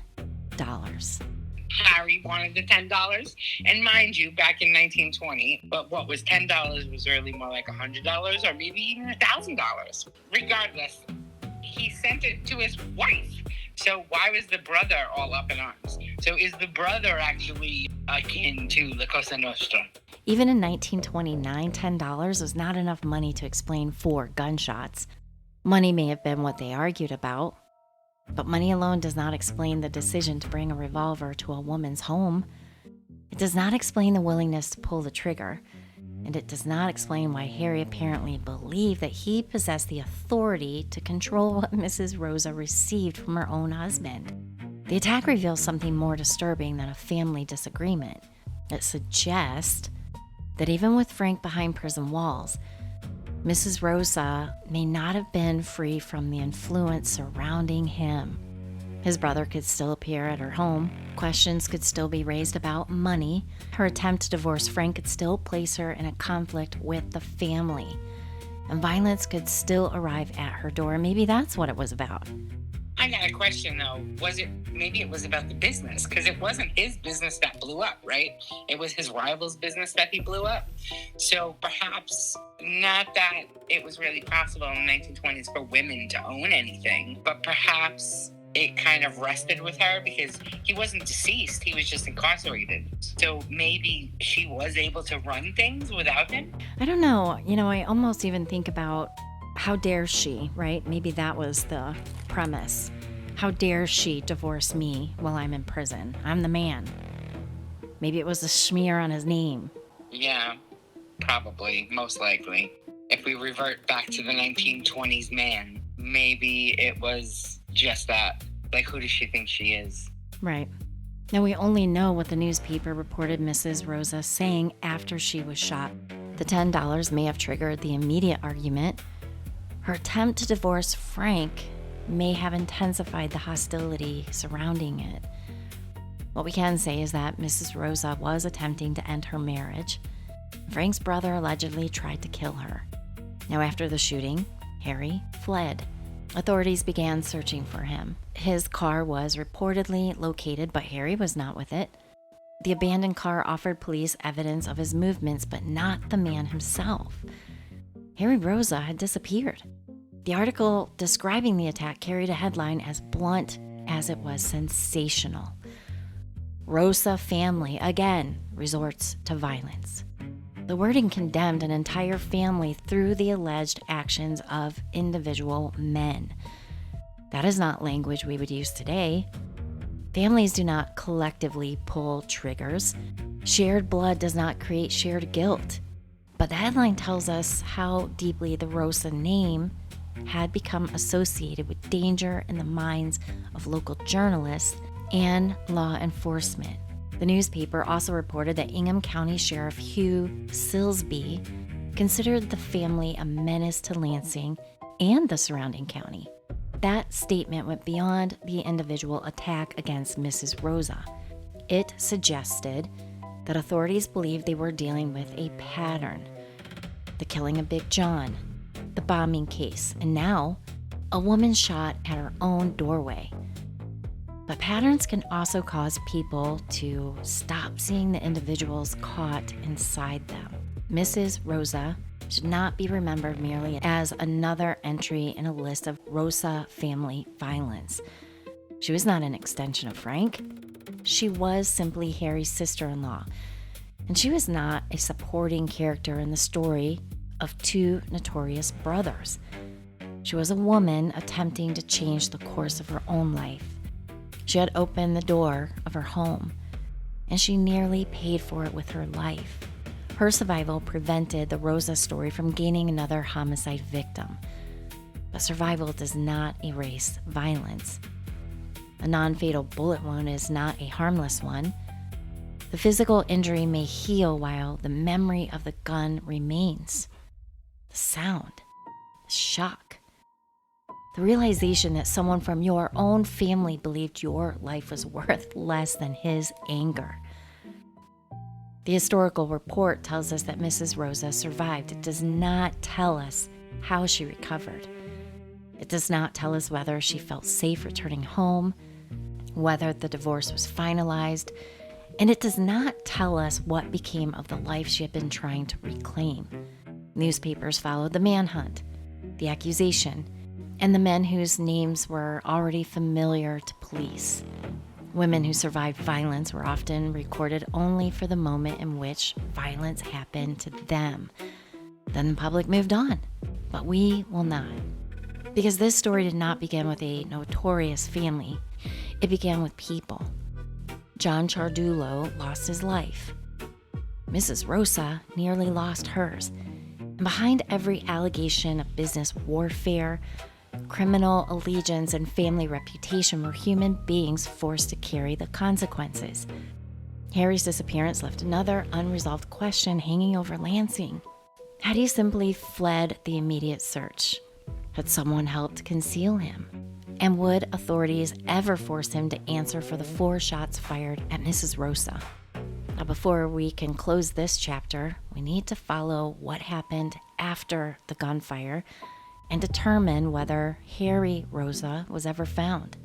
Harry wanted the $10, and mind you, back in 1920, but what was $10 was really more like $100 or maybe even $1,000. Regardless, he sent it to his wife. So why was the brother all up in arms? So is the brother actually akin to the Cosa Nostra? Even in 1929, $10 was not enough money to explain 4 gunshots. Money may have been what they argued about, but money alone does not explain the decision to bring a revolver to a woman's home. It does not explain the willingness to pull the trigger, and it does not explain why Harry apparently believed that he possessed the authority to control what Mrs. Rosse received from her own husband. The attack reveals something more disturbing than a family disagreement. It suggests that even with Frank behind prison walls, Mrs. Rosse may not have been free from the influence surrounding him. His brother could still appear at her home. Questions could still be raised about money. Her attempt to divorce Frank could still place her in a conflict with the family. And violence could still arrive at her door. Maybe that's what it was about. I got a question though. Maybe it was about the business? Because it wasn't his business that blew up, right? It was his rival's business that he blew up. So perhaps not that it was really possible in the 1920s for women to own anything, but perhaps it kind of rested with her because he wasn't deceased. He was just incarcerated. So maybe she was able to run things without him? I don't know. I almost even think about how dare she, right? Maybe that was the premise. How dare she divorce me while I'm in prison? I'm the man. Maybe it was a smear on his name. Yeah, probably, most likely. If we revert back to the 1920s man, maybe it was just that. Like, who does she think she is? Right. Now, we only know what the newspaper reported Mrs. Rosse saying after she was shot. The $10 may have triggered the immediate argument. Her attempt to divorce Frank may have intensified the hostility surrounding it. What we can say is that Mrs. Rosse was attempting to end her marriage. Frank's brother allegedly tried to kill her. Now, after the shooting, Harry fled. Authorities began searching for him. His car was reportedly located, but Harry was not with it. The abandoned car offered police evidence of his movements, but not the man himself. Harry Rosse had disappeared. The article describing the attack carried a headline as blunt as it was sensational. Rosse family again resorts to violence. The wording condemned an entire family through the alleged actions of individual men. That is not language we would use today. Families do not collectively pull triggers. Shared blood does not create shared guilt. But the headline tells us how deeply the Rosse name had become associated with danger in the minds of local journalists and law enforcement. The newspaper also reported that Ingham County Sheriff Hugh Silsby considered the family a menace to Lansing and the surrounding county. That statement went beyond the individual attack against Mrs. Rosse. It suggested that authorities believed they were dealing with a pattern. The killing of Big John, the bombing case, and now a woman shot at her own doorway. But patterns can also cause people to stop seeing the individuals caught inside them. Mrs. Rosse should not be remembered merely as another entry in a list of Rosse family violence. She was not an extension of Frank. She was simply Harry's sister-in-law, and she was not a supporting character in the story of two notorious brothers. She was a woman attempting to change the course of her own life. She had opened the door of her home, and she nearly paid for it with her life. Her survival prevented the Rosse story from gaining another homicide victim. But survival does not erase violence. A non-fatal bullet wound is not a harmless one. The physical injury may heal while the memory of the gun remains. The sound, the shock, the realization that someone from your own family believed your life was worth less than his anger. The historical report tells us that Mrs. Rosse survived. It does not tell us how she recovered. It does not tell us whether she felt safe returning home, whether the divorce was finalized, and it does not tell us what became of the life she had been trying to reclaim. Newspapers followed the manhunt, the accusation, and the men whose names were already familiar to police. Women who survived violence were often recorded only for the moment in which violence happened to them. Then the public moved on, but we will not. Because this story did not begin with a notorious family. It began with people. John Ciardullo lost his life. Mrs. Rosse nearly lost hers. And behind every allegation of business warfare, criminal allegiance, and family reputation were human beings forced to carry the consequences. Harry's disappearance left another unresolved question hanging over Lansing. Had he simply fled the immediate search? Had someone helped conceal him? And would authorities ever force him to answer for the 4 shots fired at Mrs. Rosse? Now, before we can close this chapter, we need to follow what happened after the gunfire and determine whether Harry Rosse was ever found.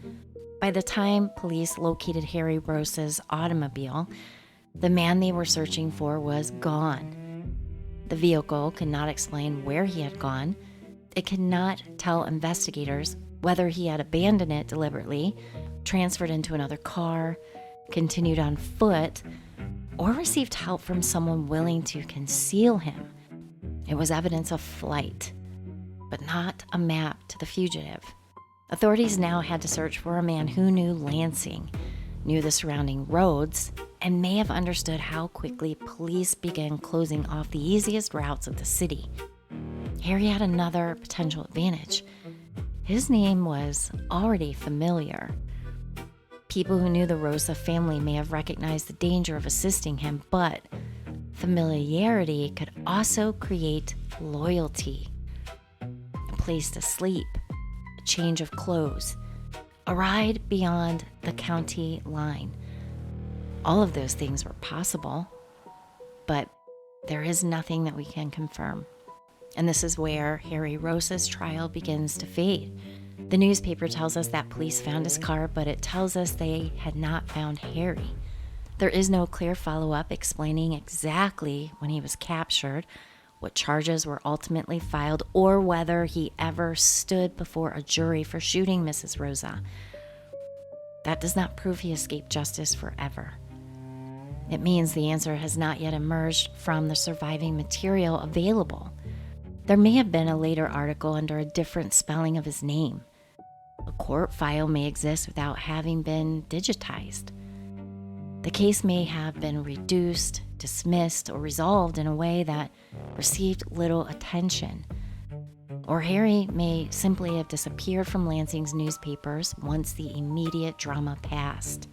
By the time police located Harry Rosse's automobile, the man they were searching for was gone. The vehicle could not explain where he had gone. It could not tell investigators whether he had abandoned it deliberately, transferred into another car, continued on foot, or received help from someone willing to conceal him. It was evidence of flight, but not a map to the fugitive. Authorities now had to search for a man who knew Lansing, knew the surrounding roads, and may have understood how quickly police began closing off the easiest routes of the city. Harry had another potential advantage. His name was already familiar. People who knew the Rosse family may have recognized the danger of assisting him, but familiarity could also create loyalty. A place to sleep, a change of clothes, a ride beyond the county line. All of those things were possible, but there is nothing that we can confirm. And this is where Harry Rosse's trial begins to fade. The newspaper tells us that police found his car, but it tells us they had not found Harry. There is no clear follow-up explaining exactly when he was captured, what charges were ultimately filed, or whether he ever stood before a jury for shooting Mrs. Rosse. That does not prove he escaped justice forever. It means the answer has not yet emerged from the surviving material available. There may have been a later article under a different spelling of his name. A court file may exist without having been digitized. The case may have been reduced, dismissed, or resolved in a way that received little attention. Or Harry may simply have disappeared from Lansing's newspapers once the immediate drama passed.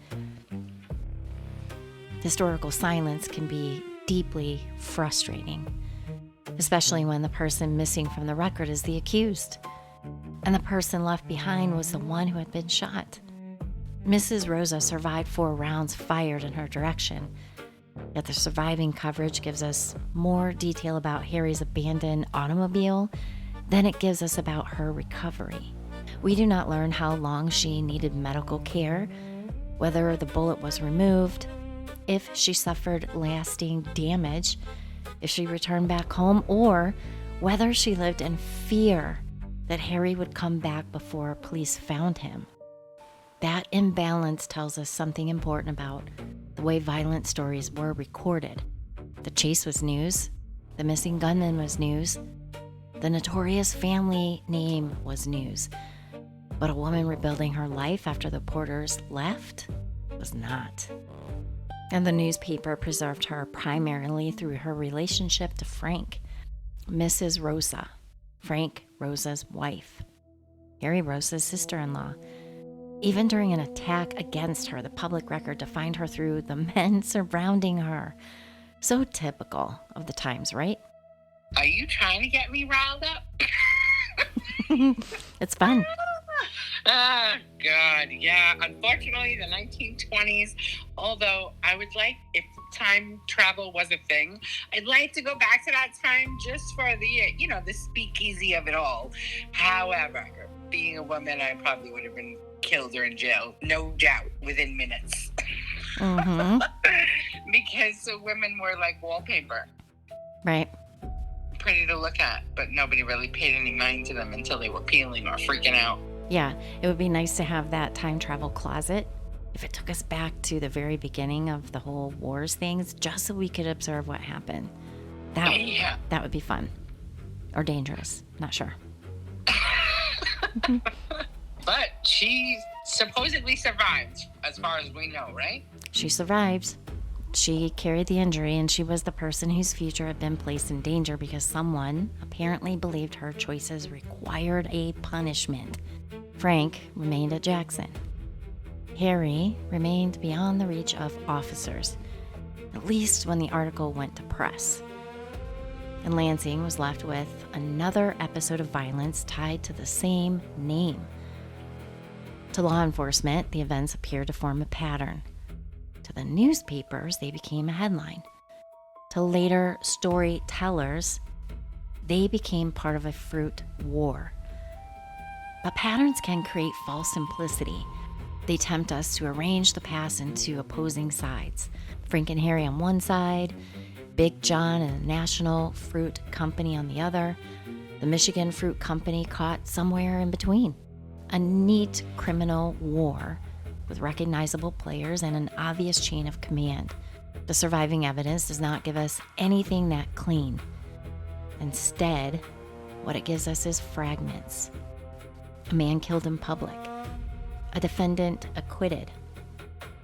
Historical silence can be deeply frustrating, especially when the person missing from the record is the accused. and the person left behind was the one who had been shot. Mrs. Rosse survived 4 rounds fired in her direction, yet the surviving coverage gives us more detail about Harry's abandoned automobile than it gives us about her recovery. We do not learn how long she needed medical care, whether the bullet was removed, if she suffered lasting damage, if she returned back home, or whether she lived in fear that Harry would come back before police found him. That imbalance tells us something important about the way violent stories were recorded. The chase was news. The missing gunman was news. The notorious family name was news. But a woman rebuilding her life after the Porters left was not. And the newspaper preserved her primarily through her relationship to Frank, Mrs. Rosse, Frank Rosse's wife, Harry Rosse's sister-in-law. Even during an attack against her, the public record defined her through the men surrounding her. So typical of the times, right? Are you trying to get me riled up? It's fun. Oh, God, yeah. Unfortunately, the 1920s, although I would like, if time travel was a thing, I'd like to go back to that time just for the speakeasy of it all. However, being a woman, I probably would have been killed or in jail, no doubt, within minutes. Mm-hmm. Because women were like wallpaper. Right. Pretty to look at, but nobody really paid any mind to them until they were peeling or freaking out. Yeah, it would be nice to have that time travel closet if it took us back to the very beginning of the whole wars things, just so we could observe what happened. That would be fun. Or dangerous. Not sure. But she supposedly survived, as far as we know, right? She survived. She carried the injury, and she was the person whose future had been placed in danger because someone apparently believed her choices required a punishment. Frank remained at Jackson. Harry remained beyond the reach of officers, at least when the article went to press. And Lansing was left with another episode of violence tied to the same name. To law enforcement, the events appeared to form a pattern. To the newspapers, they became a headline. To later storytellers, they became part of a fruit war. But patterns can create false simplicity. They tempt us to arrange the past into opposing sides. Frank and Harry on one side, Big John and the National Fruit Company on the other, the Michigan Fruit Company caught somewhere in between. A neat criminal war with recognizable players and an obvious chain of command. The surviving evidence does not give us anything that clean. Instead, what it gives us is fragments. A man killed in public. A defendant acquitted.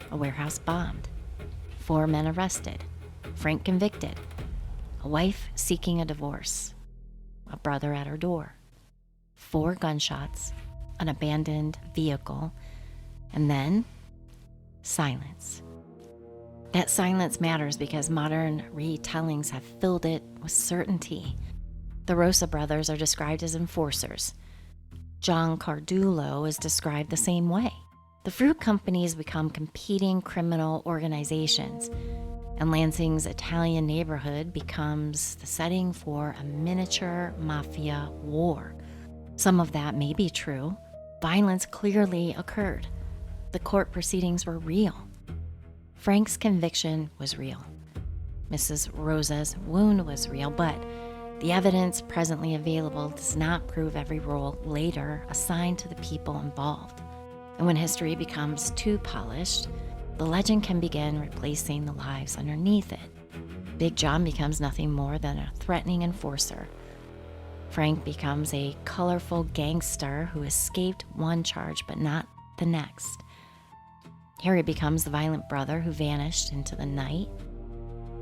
A warehouse bombed. 4 men arrested. Frank convicted. A wife seeking a divorce. A brother at her door. 4 gunshots. An abandoned vehicle. And then, silence. That silence matters because modern retellings have filled it with certainty. The Rosse brothers are described as enforcers. John Ciardullo is described the same way. The fruit companies become competing criminal organizations, and Lansing's Italian neighborhood becomes the setting for a miniature mafia war. Some of that may be true. Violence clearly occurred. The court proceedings were real. Frank's conviction was real. Mrs. Rosse's wound was real, but the evidence presently available does not prove every role later assigned to the people involved. And when history becomes too polished, the legend can begin replacing the lives underneath it. Big John becomes nothing more than a threatening enforcer. Frank becomes a colorful gangster who escaped one charge but not the next. Harry becomes the violent brother who vanished into the night.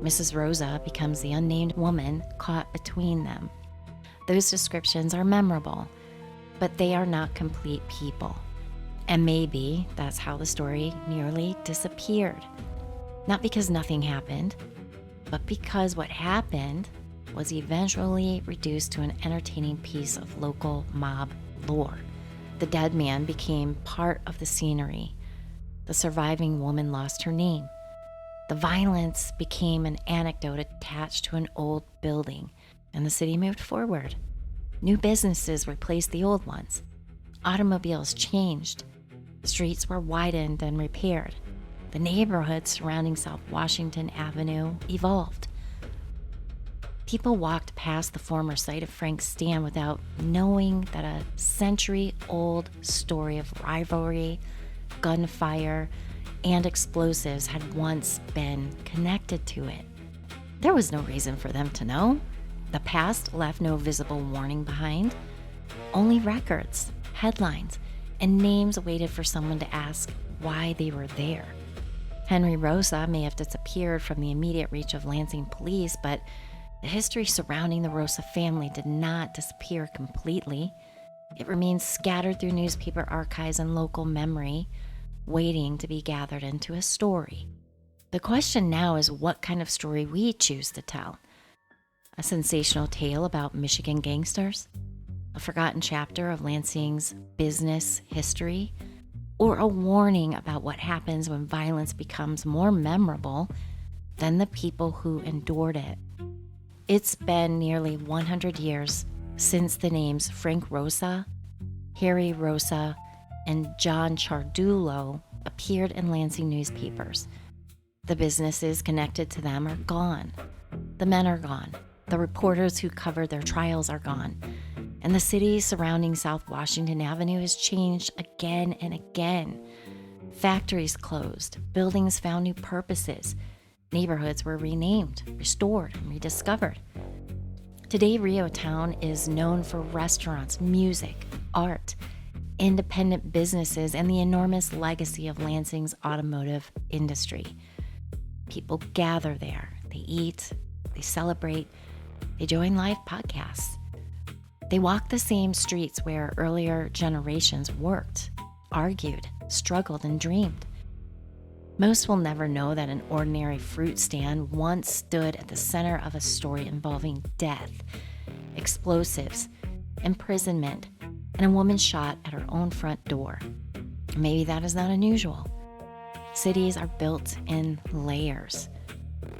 Mrs. Rosse becomes the unnamed woman caught between them. Those descriptions are memorable, but they are not complete people. And maybe that's how the story nearly disappeared. Not because nothing happened, but because what happened was eventually reduced to an entertaining piece of local mob lore. The dead man became part of the scenery. The surviving woman lost her name. The violence became an anecdote attached to an old building, and the city moved forward. New businesses replaced the old ones. Automobiles changed. Streets were widened and repaired. The neighborhood surrounding South Washington Avenue evolved. People walked past the former site of Frank's stand without knowing that a century-old story of rivalry, gunfire, and explosives had once been connected to it. There was no reason for them to know. The past left no visible warning behind. Only records, headlines, and names waited for someone to ask why they were there. Henry Rosse may have disappeared from the immediate reach of Lansing police, but the history surrounding the Rosse family did not disappear completely. It remains scattered through newspaper archives and local memory, waiting to be gathered into a story. The question now is what kind of story we choose to tell. A sensational tale about Michigan gangsters? A forgotten chapter of Lansing's business history? Or a warning about what happens when violence becomes more memorable than the people who endured it? It's been nearly 100 years since the names Frank Rosse, Harry Rosse, and John Ciardullo appeared in Lansing newspapers. The businesses connected to them are gone. The men are gone. The reporters who covered their trials are gone. And the city surrounding South Washington Avenue has changed again and again. Factories closed. Buildings found new purposes. Neighborhoods were renamed, restored, and rediscovered. Today, REO Town is known for restaurants, music, art, independent businesses, and the enormous legacy of Lansing's automotive industry. People gather there. They eat, they celebrate, they join live podcasts. They walk the same streets where earlier generations worked, argued, struggled, and dreamed. Most will never know that an ordinary fruit stand once stood at the center of a story involving death, explosives, imprisonment, and a woman shot at her own front door. Maybe that is not unusual. Cities are built in layers.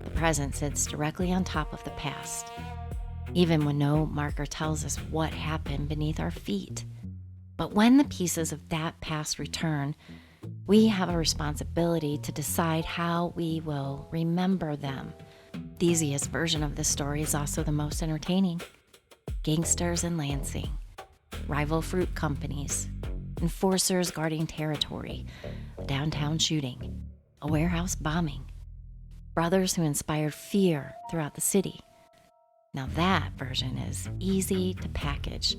The present sits directly on top of the past, even when no marker tells us what happened beneath our feet. But when the pieces of that past return, we have a responsibility to decide how we will remember them. The easiest version of this story is also the most entertaining. Gangsters in Lansing, rival fruit companies, enforcers guarding territory, a downtown shooting, a warehouse bombing, brothers who inspired fear throughout the city. Now that version is easy to package.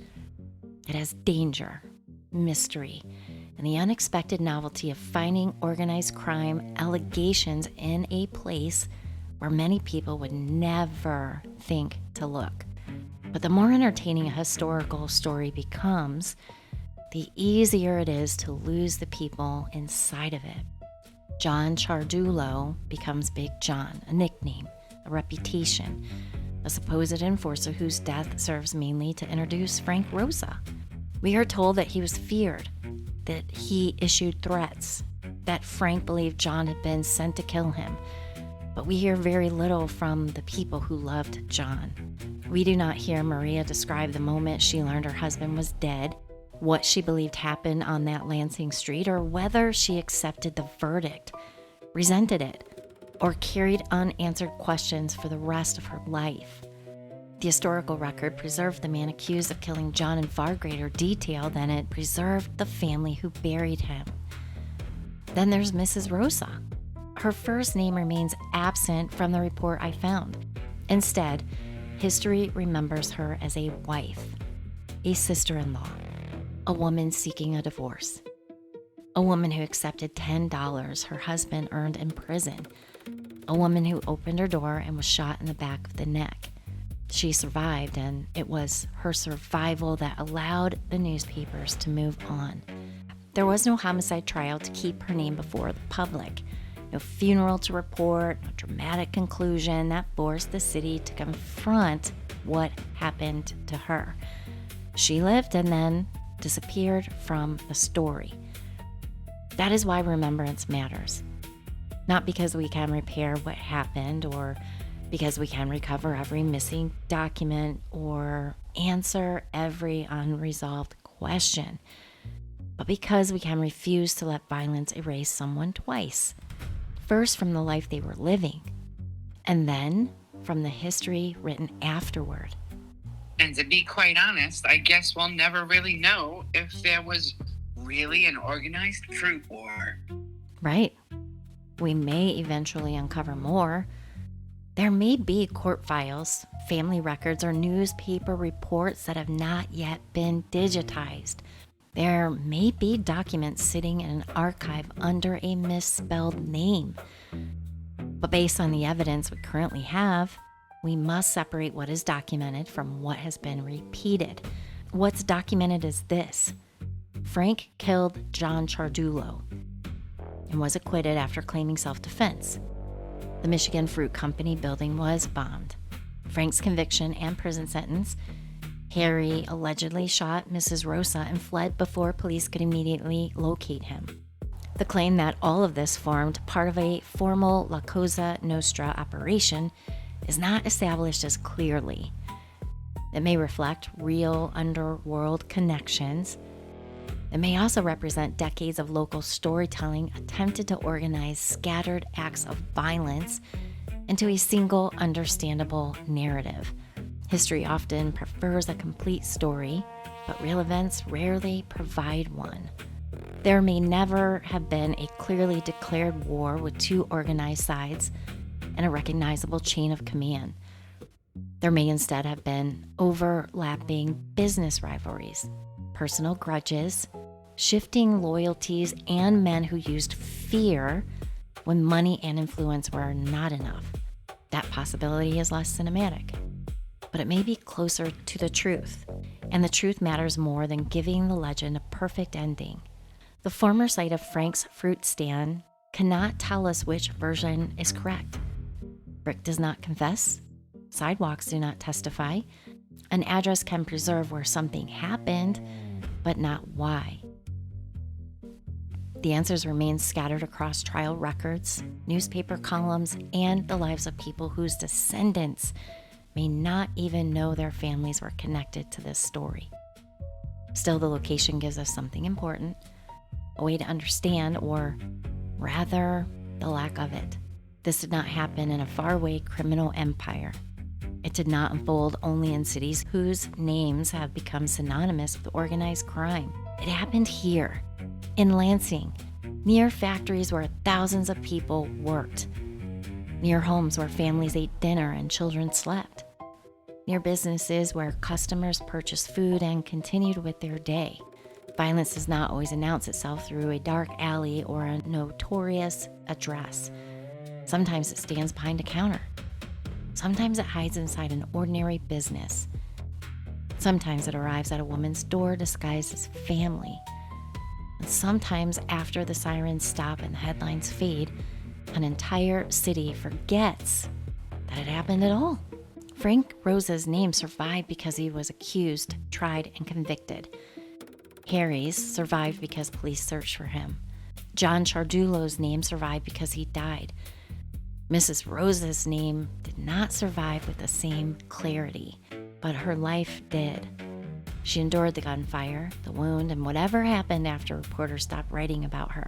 It has danger, mystery, and the unexpected novelty of finding organized crime allegations in a place where many people would never think to look. But the more entertaining a historical story becomes, the easier it is to lose the people inside of it. John Ciardullo becomes Big John, a nickname, a reputation, a supposed enforcer whose death serves mainly to introduce Frank Rosse. We are told that he was feared, that he issued threats, that Frank believed John had been sent to kill him. But we hear very little from the people who loved John. We do not hear Maria describe the moment she learned her husband was dead, what she believed happened on that Lansing street, or whether she accepted the verdict, resented it, or carried unanswered questions for the rest of her life. The historical record preserved the man accused of killing John in far greater detail than it preserved the family who buried him. Then there's Mrs. Rosse. Her first name remains absent from the report I found. Instead, history remembers her as a wife, a sister-in-law, a woman seeking a divorce, a woman who accepted $10 her husband earned in prison, a woman who opened her door and was shot in the back of the neck. She survived, and it was her survival that allowed the newspapers to move on. There was no homicide trial to keep her name before the public, no funeral to report, no dramatic conclusion that forced the city to confront what happened to her. She lived, and then disappeared from the story. That is why remembrance matters. Not because we can repair what happened or because we can recover every missing document or answer every unresolved question, but because we can refuse to let violence erase someone twice. First from the life they were living, and then from the history written afterward. And to be quite honest, I guess we'll never really know if there was really an organized fruit war. Right. We may eventually uncover more. There may be court files, family records, or newspaper reports that have not yet been digitized. There may be documents sitting in an archive under a misspelled name. But based on the evidence we currently have, we must separate what is documented from what has been repeated. What's documented is this: Frank killed John Ciardullo and was acquitted after claiming self-defense. The Michigan Fruit Company building was bombed. Frank's conviction and prison sentence: Harry allegedly shot Mrs. Rosse and fled before police could immediately locate him. The claim that all of this formed part of a formal La Cosa Nostra operation is not established as clearly. It may reflect real underworld connections. It may also represent decades of local storytelling attempted to organize scattered acts of violence into a single understandable narrative. History often prefers a complete story, but real events rarely provide one. There may never have been a clearly declared war with two organized sides and a recognizable chain of command. There may instead have been overlapping business rivalries, personal grudges, shifting loyalties, and men who used fear when money and influence were not enough. That possibility is less cinematic, but it may be closer to the truth, and the truth matters more than giving the legend a perfect ending. The former site of Frank's fruit stand cannot tell us which version is correct. Rick does not confess. Sidewalks do not testify. An address can preserve where something happened, but not why. The answers remain scattered across trial records, newspaper columns, and the lives of people whose descendants may not even know their families were connected to this story. Still, the location gives us something important, a way to understand, or rather, the lack of it. This did not happen in a faraway criminal empire. It did not unfold only in cities whose names have become synonymous with organized crime. It happened here, in Lansing, near factories where thousands of people worked, near homes where families ate dinner and children slept, near businesses where customers purchased food and continued with their day. Violence does not always announce itself through a dark alley or a notorious address. Sometimes it stands behind a counter. Sometimes it hides inside an ordinary business. Sometimes it arrives at a woman's door disguised as family. And sometimes after the sirens stop and the headlines fade, an entire city forgets that it happened at all. Frank Rosse's name survived because he was accused, tried, and convicted. Harry's survived because police searched for him. John Ciardullo's name survived because he died. Mrs. Rosse's name did not survive with the same clarity, but her life did. She endured the gunfire, the wound, and whatever happened after reporters stopped writing about her.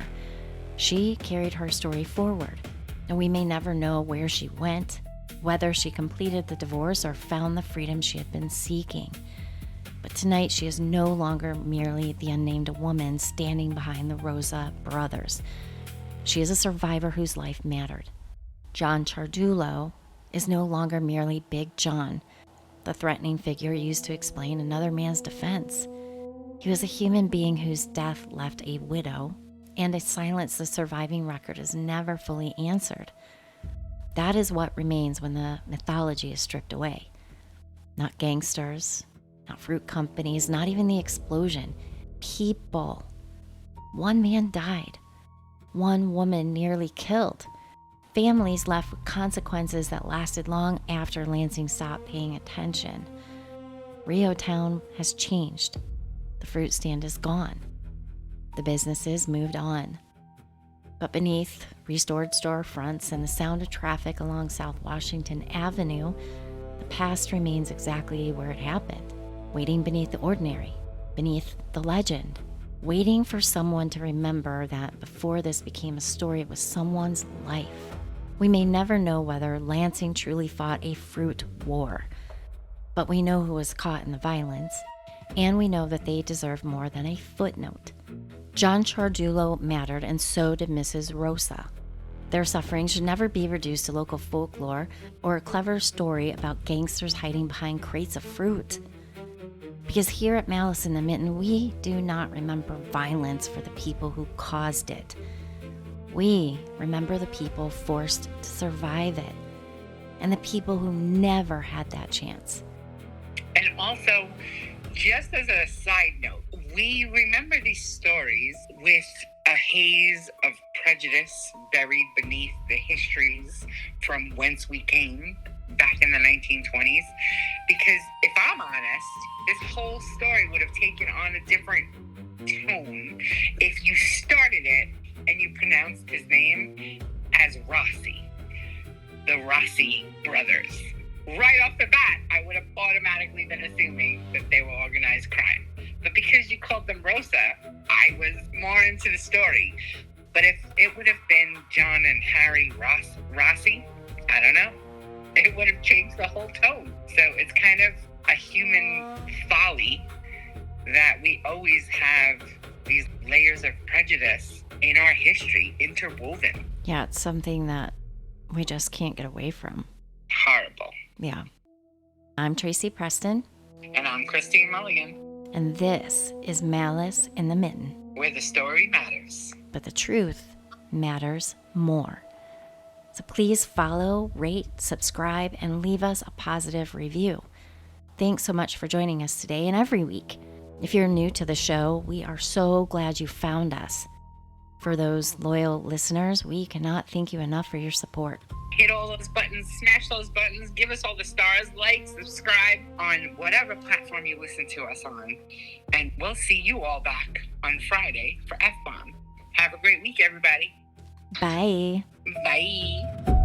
She carried her story forward, and we may never know where she went, whether she completed the divorce or found the freedom she had been seeking. But tonight she is no longer merely the unnamed woman standing behind the Rosse brothers. She is a survivor whose life mattered. John Ciardullo is no longer merely Big John, the threatening figure used to explain another man's defense. He was a human being whose death left a widow and a silence the surviving record is never fully answered. That is what remains when the mythology is stripped away. Not gangsters, not fruit companies, not even the explosion. People. One man died. One woman nearly killed. Families left with consequences that lasted long after Lansing stopped paying attention. REO Town has changed. The fruit stand is gone. The businesses moved on. But beneath restored storefronts and the sound of traffic along South Washington Avenue, the past remains exactly where it happened, waiting beneath the ordinary, beneath the legend, waiting for someone to remember that before this became a story, it was someone's life. We may never know whether Lansing truly fought a fruit war, but we know who was caught in the violence, and we know that they deserve more than a footnote. John Ciardullo mattered, and so did Mrs. Rosse. Their suffering should never be reduced to local folklore or a clever story about gangsters hiding behind crates of fruit. Because here at Malice in the Mitten, we do not remember violence for the people who caused it. We remember the people forced to survive it, and the people who never had that chance. And also, just as a side note, we remember these stories with a haze of prejudice buried beneath the histories from whence we came back in the 1920s. Because if I'm honest, this whole story would have taken on a different tone if you started it and you pronounced his name as Rosse, the Rosse brothers. Right off the bat, I would have automatically been assuming that they were organized crime. But because you called them Rosse, I was more into the story. But if it would have been John and Harry Rosse, I don't know, it would have changed the whole tone. So it's kind of a human folly that we always have these layers of prejudice in our history interwoven. Yeah, it's something that we just can't get away from. Horrible. Yeah. I'm Tracy Preston. And I'm Christine Mulligan. And this is Malice in the Mitten. Where the story matters. But the truth matters more. So please follow, rate, subscribe, and leave us a positive review. Thanks so much for joining us today and every week. If you're new to the show, we are so glad you found us. For those loyal listeners, we cannot thank you enough for your support. Hit all those buttons, smash those buttons, give us all the stars, like, subscribe on whatever platform you listen to us on. And we'll see you all back on Friday for F-Bomb. Have a great week, everybody. Bye. Bye.